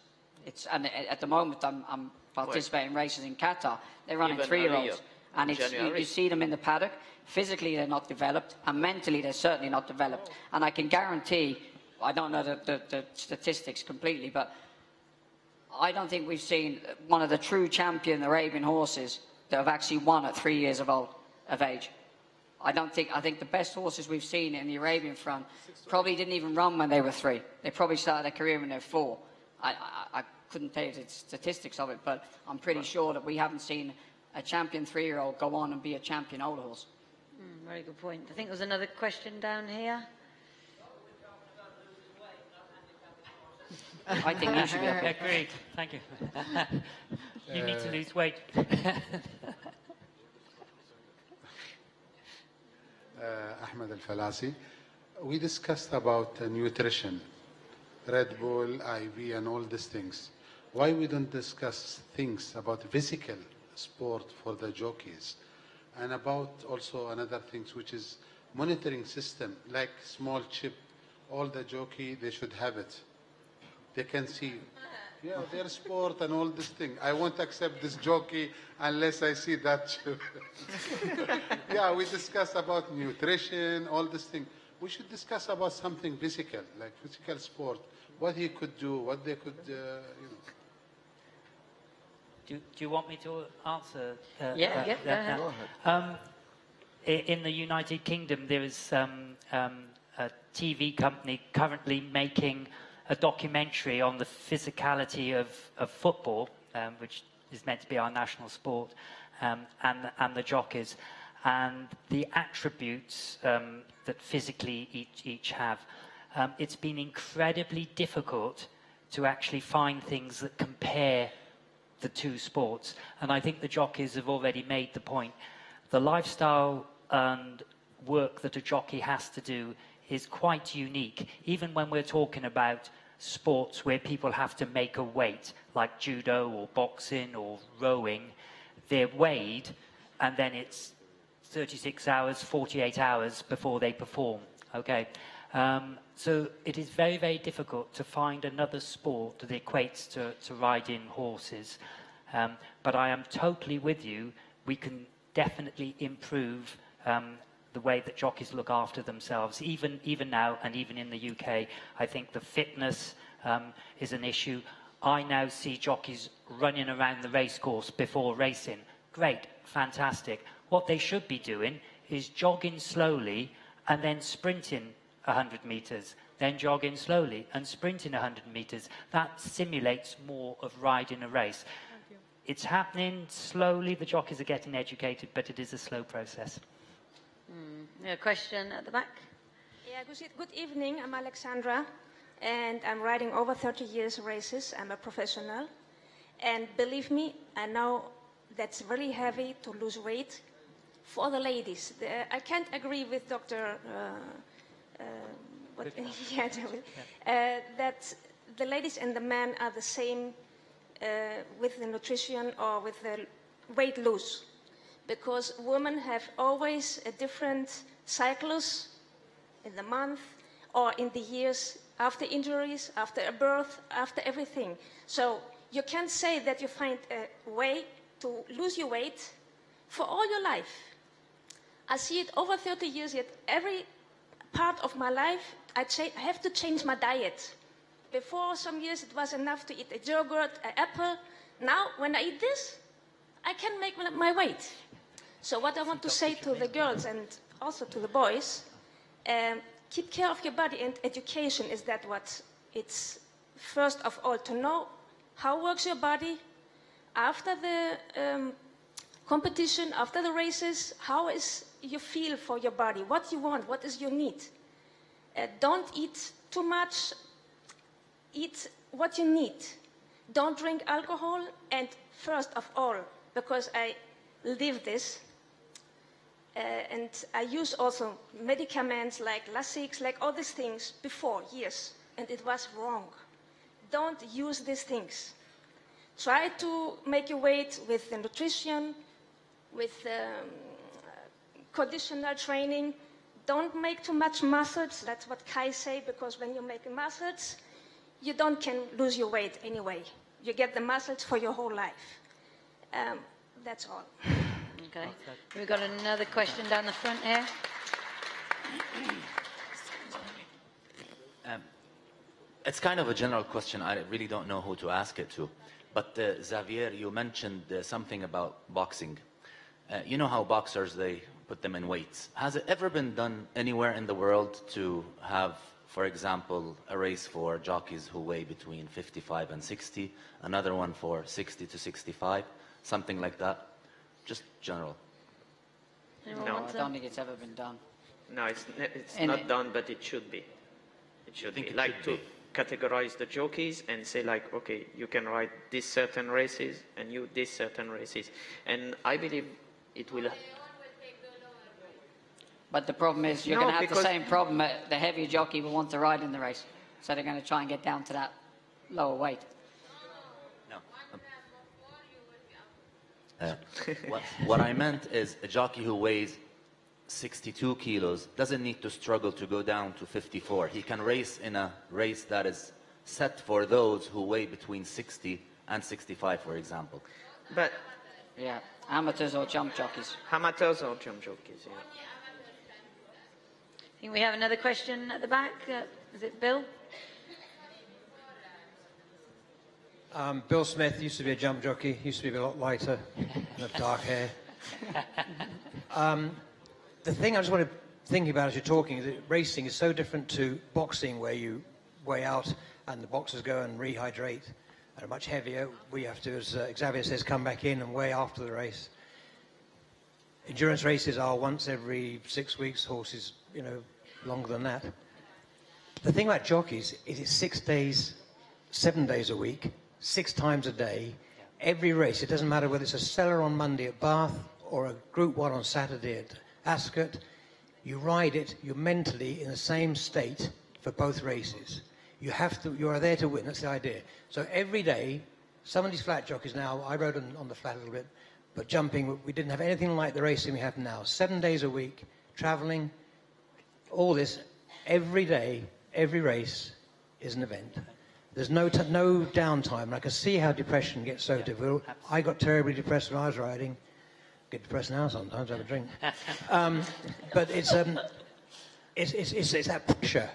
and at the moment I'm participating in races in Qatar. They're running 3-year-olds, and you see them in the paddock. Physically, they're not developed, and mentally, they're certainly not developed. And I can guarantee, I don't know the statistics completely, but I don't think we've seen one of the true champion Arabian horses that have actually won at 3 years of age. I think the best horses we've seen in the Arabian front probably didn't even run when they were 3. They probably started their career when they were 4. I couldn't tell you the statistics of it, but I'm pretty sure that we haven't seen a champion 3-year-old go on and be a champion older horse. Very good point. I think there was another question down here. I think you should be okay. Agreed. Thank you. You need to lose weight. Ahmed Al-Falasi. We discussed about nutrition, Red Bull, IV, and all these things. Why we don't discuss things about physical sport for the jockeys, and about also another things, which is monitoring system, like small chip. All the jockey, they should have it. They can see, yeah, their sport and all this thing. I won't accept this jockey unless I see that chip. Yeah, we discuss about nutrition, all this thing. We should discuss about something physical, like physical sport, what he could do, what they could, Do you want me to answer? Go ahead. In the United Kingdom, there is a TV company currently making a documentary on the physicality of football, which is meant to be our national sport, and the jockeys, and the attributes that physically each have. It's been incredibly difficult to actually find things that compare the two sports, and I think the jockeys have already made the point. The lifestyle and work that a jockey has to do is quite unique, even when we're talking about sports where people have to make a weight, like judo or boxing or rowing. They're weighed, and then it's 36 hours, 48 hours before they perform, okay? So it is very, very difficult to find another sport that equates to riding horses. But I am totally with you. We can definitely improve the way that jockeys look after themselves, even now and even in the UK. I think the fitness is an issue. I now see jockeys running around the racecourse before racing. Great, fantastic. What they should be doing is jogging slowly and then sprinting 100 meters, then jogging slowly and sprinting 100 meters. That simulates more of riding a race. It's happening slowly. The jockeys are getting educated, but it is a slow process. A question at the back. Yeah, good evening. I'm Alexandra, and I'm riding over 30 years races. I'm a professional, and believe me, I know that's very heavy to lose weight for the ladies. I can't agree with Dr. That the ladies and the men are the same with the nutrition or with the weight loss, because women have always a different cycles in the month or in the years after injuries, after a birth, after everything. So you can't say that you find a way to lose your weight for all your life. I see it over 30 years, yet every part of my life I have to change my diet before some years it was enough to eat a yogurt, an apple. Now, when I eat this, I can make my weight. So what I want to say to the girls and also to the boys, keep care of your body, and education is that what it's first of all to know how works your body after the competition, after the races, how is you feel for your body, what you want, what is your need. Don't eat too much, eat what you need. Don't drink alcohol, and first of all, because I live this, and I use also medicaments like Lasix, like all these things before, years, and it was wrong. Don't use these things. Try to make your weight with the nutrition, with conditional training. Don't make too much muscles. That's what Kai say, because when you make muscles, you can lose your weight anyway. You get the muscles for your whole life. That's all. Okay. We've got another question down the front here. It's kind of a general question. I really don't know who to ask it to. But Xavier, you mentioned something about boxing. You know how boxers, they put them in weights. Has it ever been done anywhere in the world to have, for example, a race for jockeys who weigh between 55 and 60, another one for 60 to 65, something like that? Just general. No, I don't think it's ever been done. No, it's not done, but it should be. It should be. Like to categorize the jockeys and say like, okay, you can ride these certain races and you these certain races. And I believe it will. But the problem is you're going to have the same problem. The heavier jockey will want to ride in the race. So they're going to try and get down to that lower weight. What I meant is a jockey who weighs 62 kilos doesn't need to struggle to go down to 54. He can race in a race that is set for those who weigh between 60 and 65, for example. But yeah, amateurs or jump jockeys. Amateurs or jump jockeys, yeah. I think we have another question at the back. Is it Bill? Bill Smith used to be a jump jockey, used to be a lot lighter and have dark hair. The thing I just want to think about as you're talking is that racing is so different to boxing, where you weigh out and the boxers go and rehydrate and are much heavier. We have to, as Xavier says, come back in and weigh after the race. Endurance races are once every 6 weeks, horses, longer than that. The thing about jockeys is it's 6 days, 7 days a week, 6 times a day, every race. It doesn't matter whether it's a Cellar on Monday at Bath or a Group 1 on Saturday at Ascot. You ride it, you're mentally in the same state for both races. You are there to win, that's the idea. So every day, some of these flat jockeys now, I rode on the flat a little bit, but jumping, we didn't have anything like the racing we have now. 7 days a week, traveling, all this, every day, every race is an event. There's no downtime, and I can see how depression gets so difficult. I got terribly depressed when I was riding. Get depressed now sometimes, have a drink. But it's that pressure.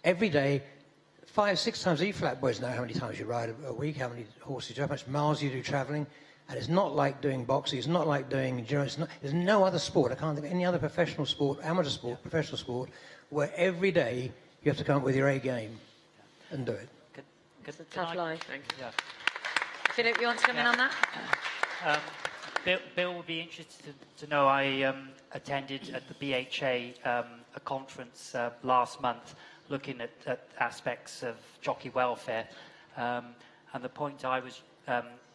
Every day, 5, 6 times. You flat boys know how many times you ride a week, how many horses you do, how much miles you do travelling. And it's not like doing boxing, it's not like doing endurance. There's no other sport, I can't think of any other professional sport, amateur sport, professional sport, where every day you have to come up with your A game and do it. It's a tough life. Thank you. Yeah. Philip, you want to come in on that? Bill would be interested to know I attended at the BHA a conference last month looking at aspects of jockey welfare. And the point I was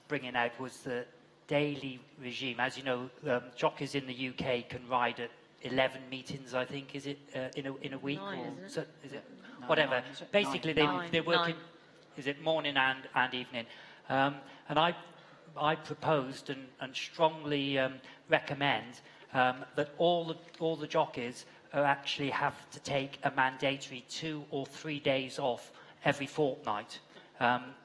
bringing out was the daily regime. As you know, jockeys in the UK can ride at 11 meetings, I think, is it, in a week? 9, or isn't it? so, is it? Whatever. Basically, they're working, 9. is it morning and evening? And I proposed and strongly recommend that all the jockeys actually have to take a mandatory 2 or 3 days off every fortnight,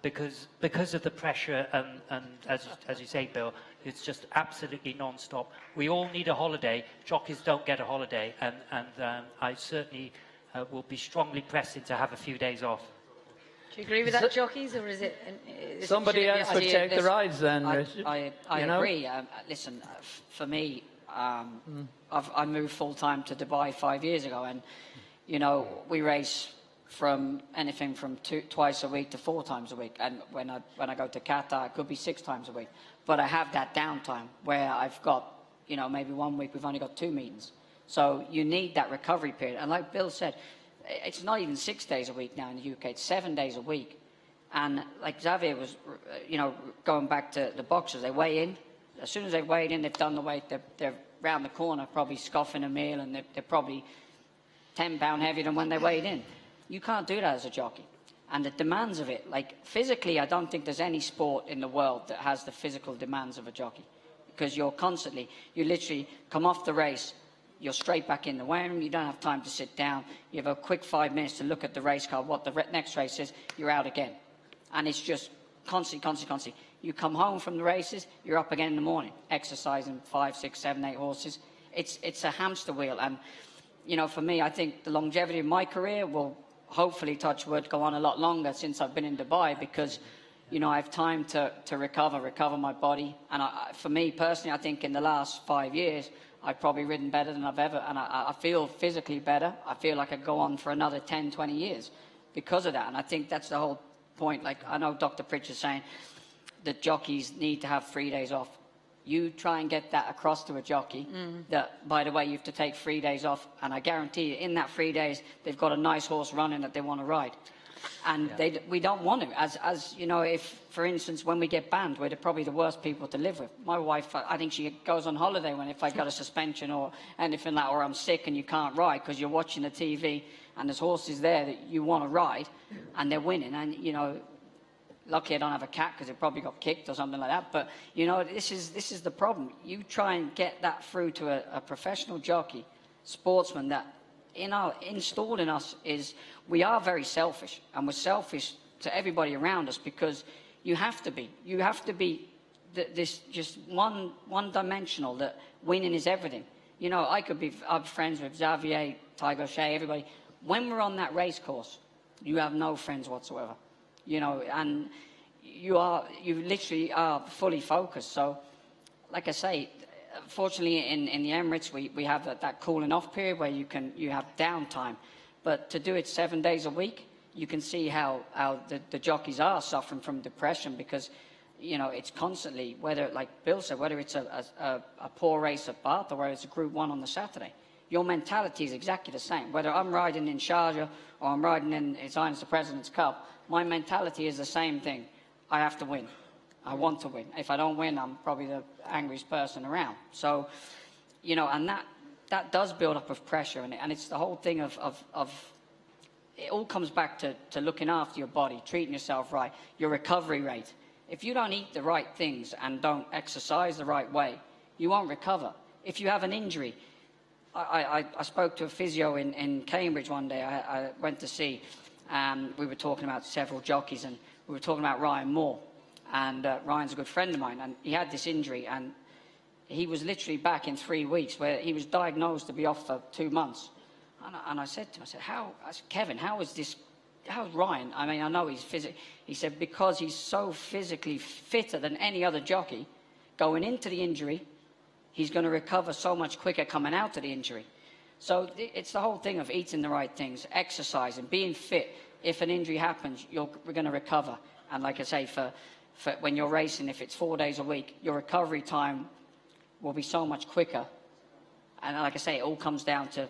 because of the pressure and as you say, Bill, it's just absolutely non-stop. We all need a holiday. Jockeys don't get a holiday, and I certainly will be strongly pressing to have a few days off. Do you agree with that, jockeys, or is it... Somebody else would take the rides then, I agree. Listen, for me, I moved full-time to Dubai 5 years ago, and, you know, we race from anything from twice a week to 4 times a week. And when I go to Qatar, it could be 6 times a week. But I have that downtime where I've got, you know, maybe 1 week we've only got 2 meetings. So you need that recovery period. And like Bill said, it's not even 6 days a week now in the UK, it's 7 days a week. And like Xavier was, you know, going back to the boxers, they weigh in. As soon as they weigh in, they've done the weight, they're round the corner, probably scoffing a meal, and they're probably 10 pound heavier than when they weighed in. You can't do that as a jockey. And the demands of it, like physically, I don't think there's any sport in the world that has the physical demands of a jockey. Because you're constantly, you literally come off the race, you're straight back in the weighing room, you don't have time to sit down, you have a quick 5 minutes to look at the race card, what the next race is, you're out again. And it's just constantly. You come home from the races, you're up again in the morning, exercising 5, 6, 7, 8 horses. It's a hamster wheel. And, you know, for me, I think the longevity of my career will hopefully, touch wood, go on a lot longer since I've been in Dubai, because, you know, I have time to recover my body. And for me personally, I think in the last 5 years, I've probably ridden better than I've ever, and I feel physically better. I feel like I could go on for another 10, 20 years because of that. And I think that's the whole point. Like, I know Dr. Pritchard's saying that jockeys need to have 3 days off. You try and get that across to a jockey that, by the way, you have to take 3 days off, and I guarantee you in that 3 days they've got a nice horse running that they want to ride. And we don't want to. As you know, if, for instance, when we get banned, we're probably the worst people to live with. My wife, I think she goes on holiday if I got a suspension or anything like that, or I'm sick and you can't ride because you're watching the TV and there's horses there that you want to ride and they're winning. And, you know, luckily I don't have a cat because it probably got kicked or something like that. But, you know, this is the problem. You try and get that through to a professional jockey, sportsman, that installed in us is we are very selfish, and we're selfish to everybody around us because you have to be. You have to be this just one-dimensional, that winning is everything. You know, I'm friends with Xavier, Tiger Shea, everybody. When we're on that race course, you have no friends whatsoever. You know, and you literally are fully focused. So, like I say, fortunately in the Emirates we have that cooling off period where you have downtime, but to do it 7 days a week, you can see how the jockeys are suffering from depression, because, you know, it's constantly, whether, like Bill said, whether it's a poor race at Bath or whether it's a Group 1 on the Saturday, your mentality is exactly the same. Whether I'm riding in Sharjah or I'm riding in His Highness the President's Cup, my mentality is the same thing. I have to win. I want to win. If I don't win, I'm probably the angriest person around. So, you know, and that does build up of pressure, and it's the whole thing of it all comes back to looking after your body, treating yourself right, your recovery rate. If you don't eat the right things and don't exercise the right way, you won't recover. If you have an injury, I spoke to a physio in Cambridge one day. I went to see, and we were talking about several jockeys, and we were talking about Ryan Moore. And Ryan's a good friend of mine, and he had this injury, and he was literally back in 3 weeks, where he was diagnosed to be off for 2 months. And I said to him, I said, Kevin, how's Ryan? I mean, I know he's physically. He said, because he's so physically fitter than any other jockey, going into the injury, he's going to recover so much quicker coming out of the injury. So it's the whole thing of eating the right things, exercising, being fit. If an injury happens, we're going to recover. And like I say, for when you're racing, if it's 4 days a week, your recovery time will be so much quicker. And like I say, it all comes down to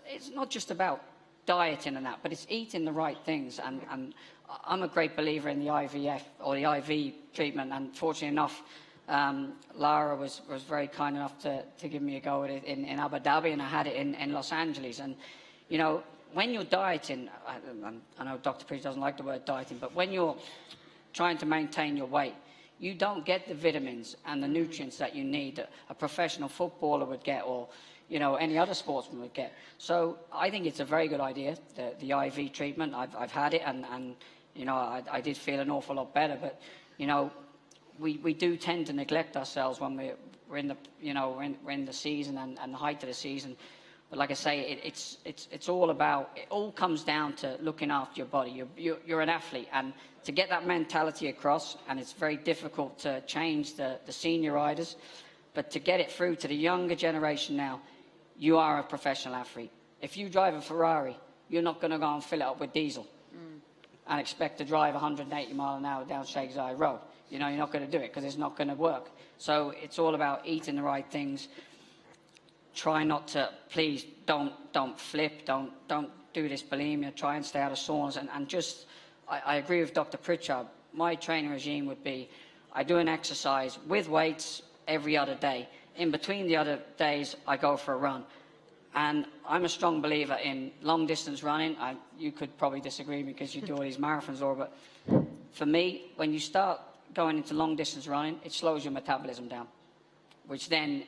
it's not just about dieting and that, but it's eating the right things. And I'm a great believer in the IVF, or the IV treatment, and fortunately enough, Lara was very kind enough to give me a go at it in Abu Dhabi, and I had it in Los Angeles. And, you know, when you're dieting, I know Dr. Pritchard doesn't like the word dieting, but when you're trying to maintain your weight, you don't get the vitamins and the nutrients that you need that a professional footballer would get, or, you know, any other sportsman would get. So I think it's a very good idea, the IV treatment. I've had it, and you know, I did feel an awful lot better. But, you know, we do tend to neglect ourselves when we're in the, you know, we're in the season and the height of the season. But like I say, it's all about, it all comes down to looking after your body. You're an athlete, and to get that mentality across, and it's very difficult to change the senior riders, but to get it through to the younger generation now, you are a professional athlete. If you drive a Ferrari, you're not going to go and fill it up with diesel and expect to drive 180 mile an hour down Sheikh Zayed Road. You know, you're not going to do it because it's not going to work. So it's all about eating the right things. Try not to, please don't flip, don't do this bulimia, try and stay out of saunas, and just, I agree with Dr. Pritchard. My training regime would be, I do an exercise with weights every other day. In between the other days, I go for a run. And I'm a strong believer in long distance running. You could probably disagree because you do all these marathons, Laura, but for me, when you start going into long distance running, it slows your metabolism down, which then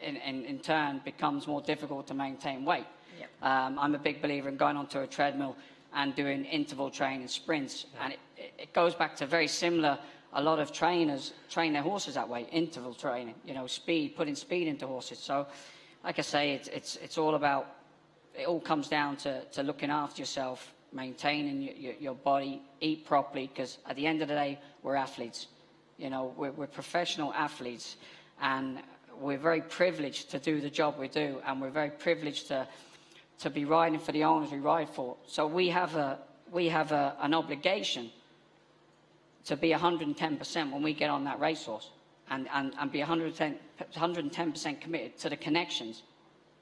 in turn becomes more difficult to maintain weight. Yep. I'm a big believer in going onto a treadmill and doing interval training, sprints, and it goes back to very similar. A lot of trainers train their horses that way, interval training, you know, speed, putting speed into horses. So, like I say, it's all about, it all comes down to looking after yourself, maintaining your body, eat properly, because at the end of the day, we're athletes. You know, we're professional athletes, and we're very privileged to do the job we do, and we're very privileged to be riding for the owners we ride for. So we have an obligation to be 110% when we get on that racehorse, and be 110% committed to the connections.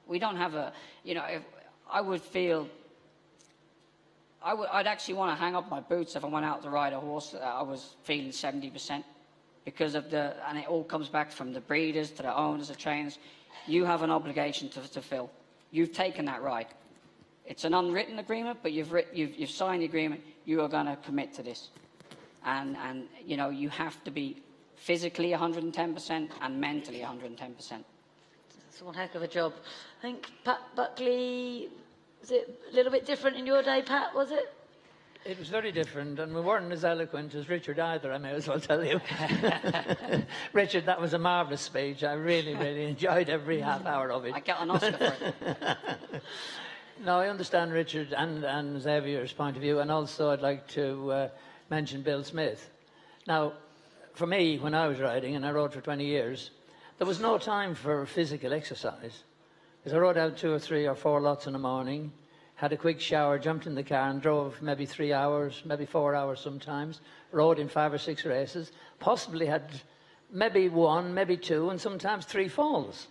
We don't have a, you know, if I would feel, I'd actually want to hang up my boots if I went out to ride a horse that I was feeling 70%, because of and it all comes back from the breeders to the owners, the trainers. You have an obligation to fulfill. You've taken that ride. It's an unwritten agreement, but you've signed the agreement. You are going to commit to this, and you know, you have to be physically 110% and mentally 110%. That's one heck of a job. I think Pat Buckley, was it a little bit different in your day, Pat, was it? It was very different, and we weren't as eloquent as Richard either, I may as well tell you. Richard, that was a marvellous speech. I really, really enjoyed every half hour of it. I got an Oscar for it. No, I understand Richard and Xavier's point of view, and also I'd like to mention Bill Smith. Now, for me, when I was riding, and I rode for 20 years, there was no time for physical exercise. Because I rode out 2 or 3 or 4 lots in the morning, had a quick shower, jumped in the car and drove maybe 3 hours, maybe 4 hours sometimes, rode in 5 or 6 races, possibly had maybe 1, maybe 2, and sometimes 3 falls.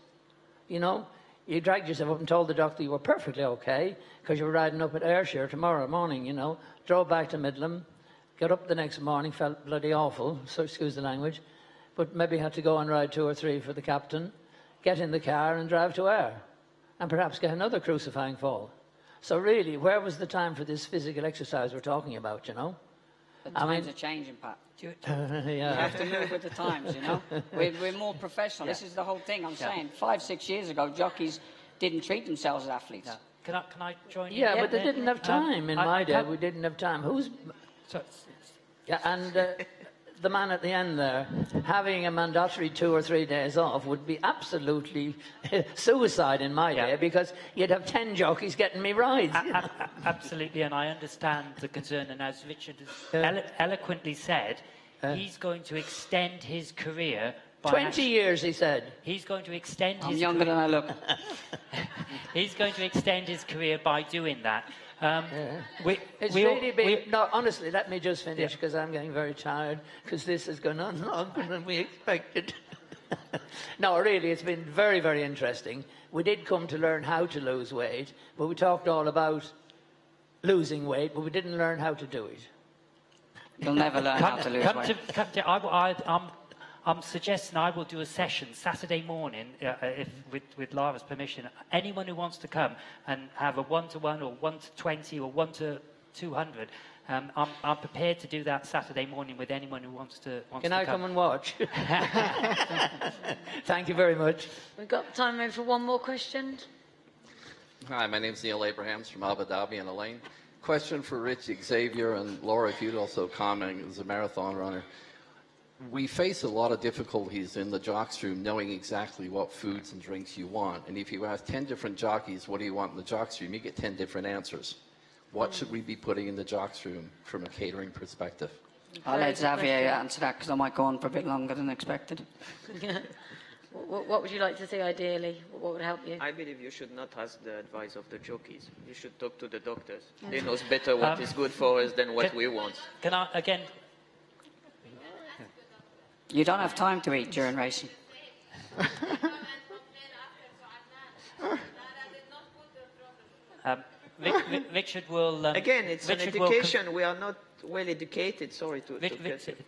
You know, you dragged yourself up and told the doctor you were perfectly okay because you were riding up at Ayrshire tomorrow morning, you know, drove back to Midland, got up the next morning, felt bloody awful, so excuse the language, but maybe had to go and ride 2 or 3 for the captain, get in the car and drive to Ayr, and perhaps get another crucifying fall. So really, where was the time for this physical exercise we're talking about, you know? The times are changing, Pat. Yeah. You have to move with the times, you know? We're more professional. Yeah. This is the whole thing I'm saying. 5, 6 years ago, jockeys didn't treat themselves as athletes. Yeah. Can I join you? Yeah, but they didn't have time. In my day, we didn't have time. The man at the end there, having a mandatory 2 or 3 days off would be absolutely suicide in my day, because you'd have 10 jockeys getting me rides. Absolutely, and I understand the concern, and as Richard has eloquently said, he's going to extend his career by 20 years, he said. He's going to extend his younger than I look. He's going to extend his career by doing that. No, honestly, let me just finish, because I'm getting very tired, because this has gone on longer than we expected. No, really, it's been very, very interesting. We did come to learn how to lose weight, but we talked all about losing weight, but we didn't learn how to do it. You'll never learn how to lose weight. I'm suggesting I will do a session Saturday morning, with Lara's permission. Anyone who wants to come and have a 1-to-1 or 1-to-20 or 1-to-200, I'm prepared to do that Saturday morning with anyone who wants to come. Can I come and watch? Thank you very much. We've got time maybe for one more question. Hi, my name's Neil Abrahams from Abu Dhabi and Elaine. Question for Rich, Xavier, and Laura, if you'd also comment as a marathon runner. we face a lot of difficulties in the jocks room knowing exactly what foods and drinks you want. And if you ask 10 different jockeys, what do you want in the jocks room, you get 10 different answers. What should we be putting in the jocks room from a catering perspective? I'll let Xavier answer that because I might go on for a bit longer than expected. What would you like to see ideally? What would help you? I believe you should not ask the advice of the jockeys. You should talk to the doctors. They know better what is good for us than what we want. Can I, again... You don't have time to eat during racing. Richard will... Again, it's Richard an education. We are not well educated. Sorry to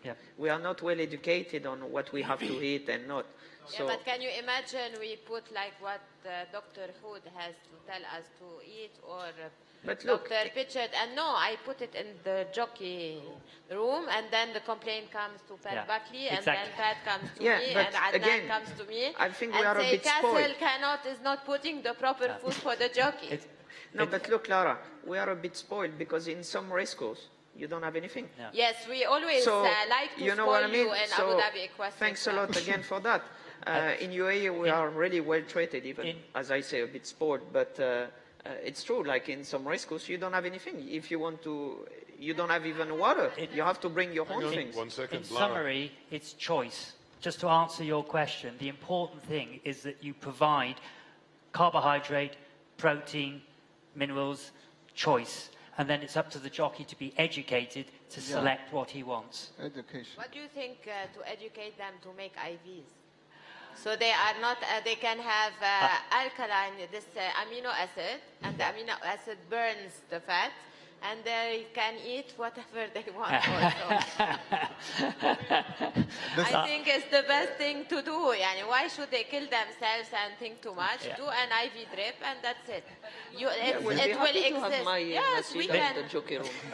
yeah. We are not well educated on what we have to eat and not. So, yeah, but can you imagine we put like what Dr. Hood has to tell us to eat, or but look, Dr. Pitchett? And no, I put it in the jockey room, and then the complaint comes to Pat Buckley, and then Pat comes to me, and Adnan comes to me. I think and we are say, a bit spoiled. Castle is not putting the proper food for the jockey. No, but look, Lara, we are a bit spoiled because in some race course, you don't have anything. Yes, we always like to you know spoil what I mean? you in So, Abu Dhabi Equestrian. thanks a lot again for that. In UAE, we are really well treated, even, as I say, a bit spoiled. But it's true, like in some race course, you don't have anything. If you want to, you don't have even water. You have to bring your own things. 1 second, In summary, it's choice. Just to answer your question, the important thing is that you provide carbohydrate, protein, minerals, choice. And then it's up to the jockey to be educated to select what he wants. Education. What do you think to educate them to make IVs? So they are not, they can have alkaline, this amino acid, and the amino acid burns the fat, and they can eat whatever they want also. I think it's the best thing to do. Yani, why should they kill themselves and think too much? Do an IV drip and that's it. It will exist. Yes, we can.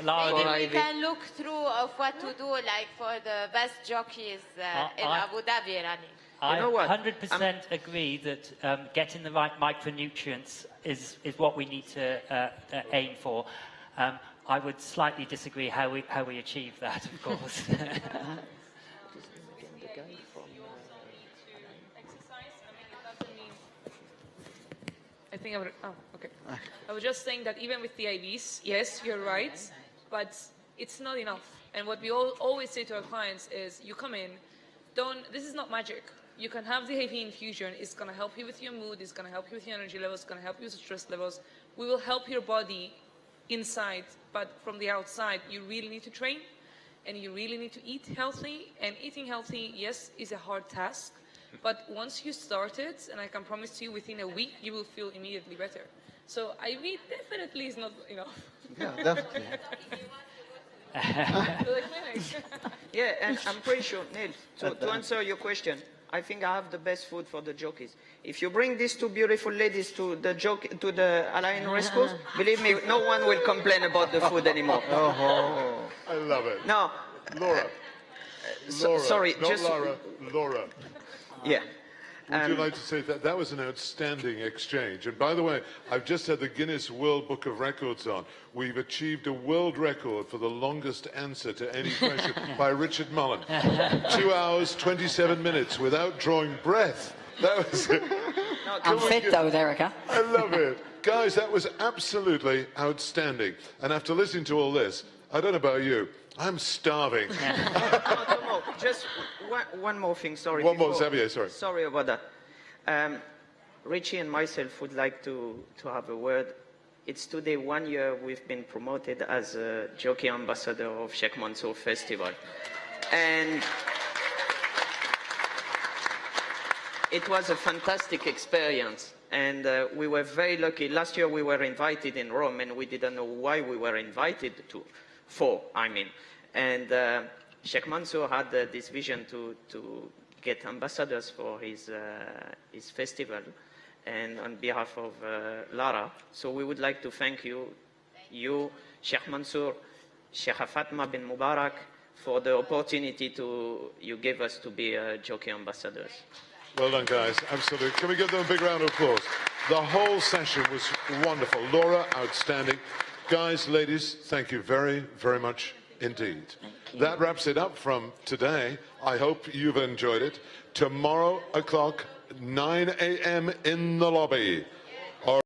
Maybe we can look through of what to do, like for the best jockeys in Abu Dhabi running. I 100% agree that getting the right micronutrients is what we need to aim for. I would slightly disagree how we achieve that, of course. I think I would. Oh, okay. I was just saying that even with the IVs, yes, you're right, but it's not enough. And what we always say to our clients is, you come in, this is not magic. You can have the IV infusion. It's going to help you with your mood. It's going to help you with your energy levels. It's going to help you with stress levels. We will help your body inside, but from the outside, you really need to train, and you really need to eat healthy. And eating healthy, yes, is a hard task, but once you start it, and I can promise you, within a week, you will feel immediately better. So IV definitely is not enough. Yeah, definitely. Yeah, and I'm pretty sure, Neil, to answer your question, I think I have the best food for the jockeys. If you bring these two beautiful ladies to the Alliance race course, believe me, no one will complain about the food anymore. Oh, I love it. No, Laura. Sorry, not just Laura. Yeah. Would you like to say that was an outstanding exchange? And by the way, I've just had the Guinness World Book of Records on. We've achieved a world record for the longest answer to any question by Richard Mullen. 2 hours, 27 minutes without drawing breath. That was it. I'm fit though, Erica. I love it. Guys, that was absolutely outstanding. And after listening to all this, I don't know about you, I'm starving. No, just one more thing, sorry. One more, Xavier, sorry. Sorry about that. Richie and myself would like to have a word. It's today 1 year we've been promoted as a jockey ambassador of Sheikh Mansour Festival. And it was a fantastic experience. And we were very lucky. Last year we were invited in Rome, and we didn't know why we were invited And Sheikh Mansour had this vision to get ambassadors for his festival, and on behalf of Lara. So we would like to thank you, Sheikh Mansour, Sheikh Fatma bin Mubarak, for the opportunity you gave us to be jockey ambassadors. Well done, guys. Absolutely. Can we give them a big round of applause? The whole session was wonderful. Laura, outstanding. Guys, ladies, thank you very, very much indeed. That wraps it up from today. I hope you've enjoyed it. Tomorrow o'clock, 9 a.m. in the lobby.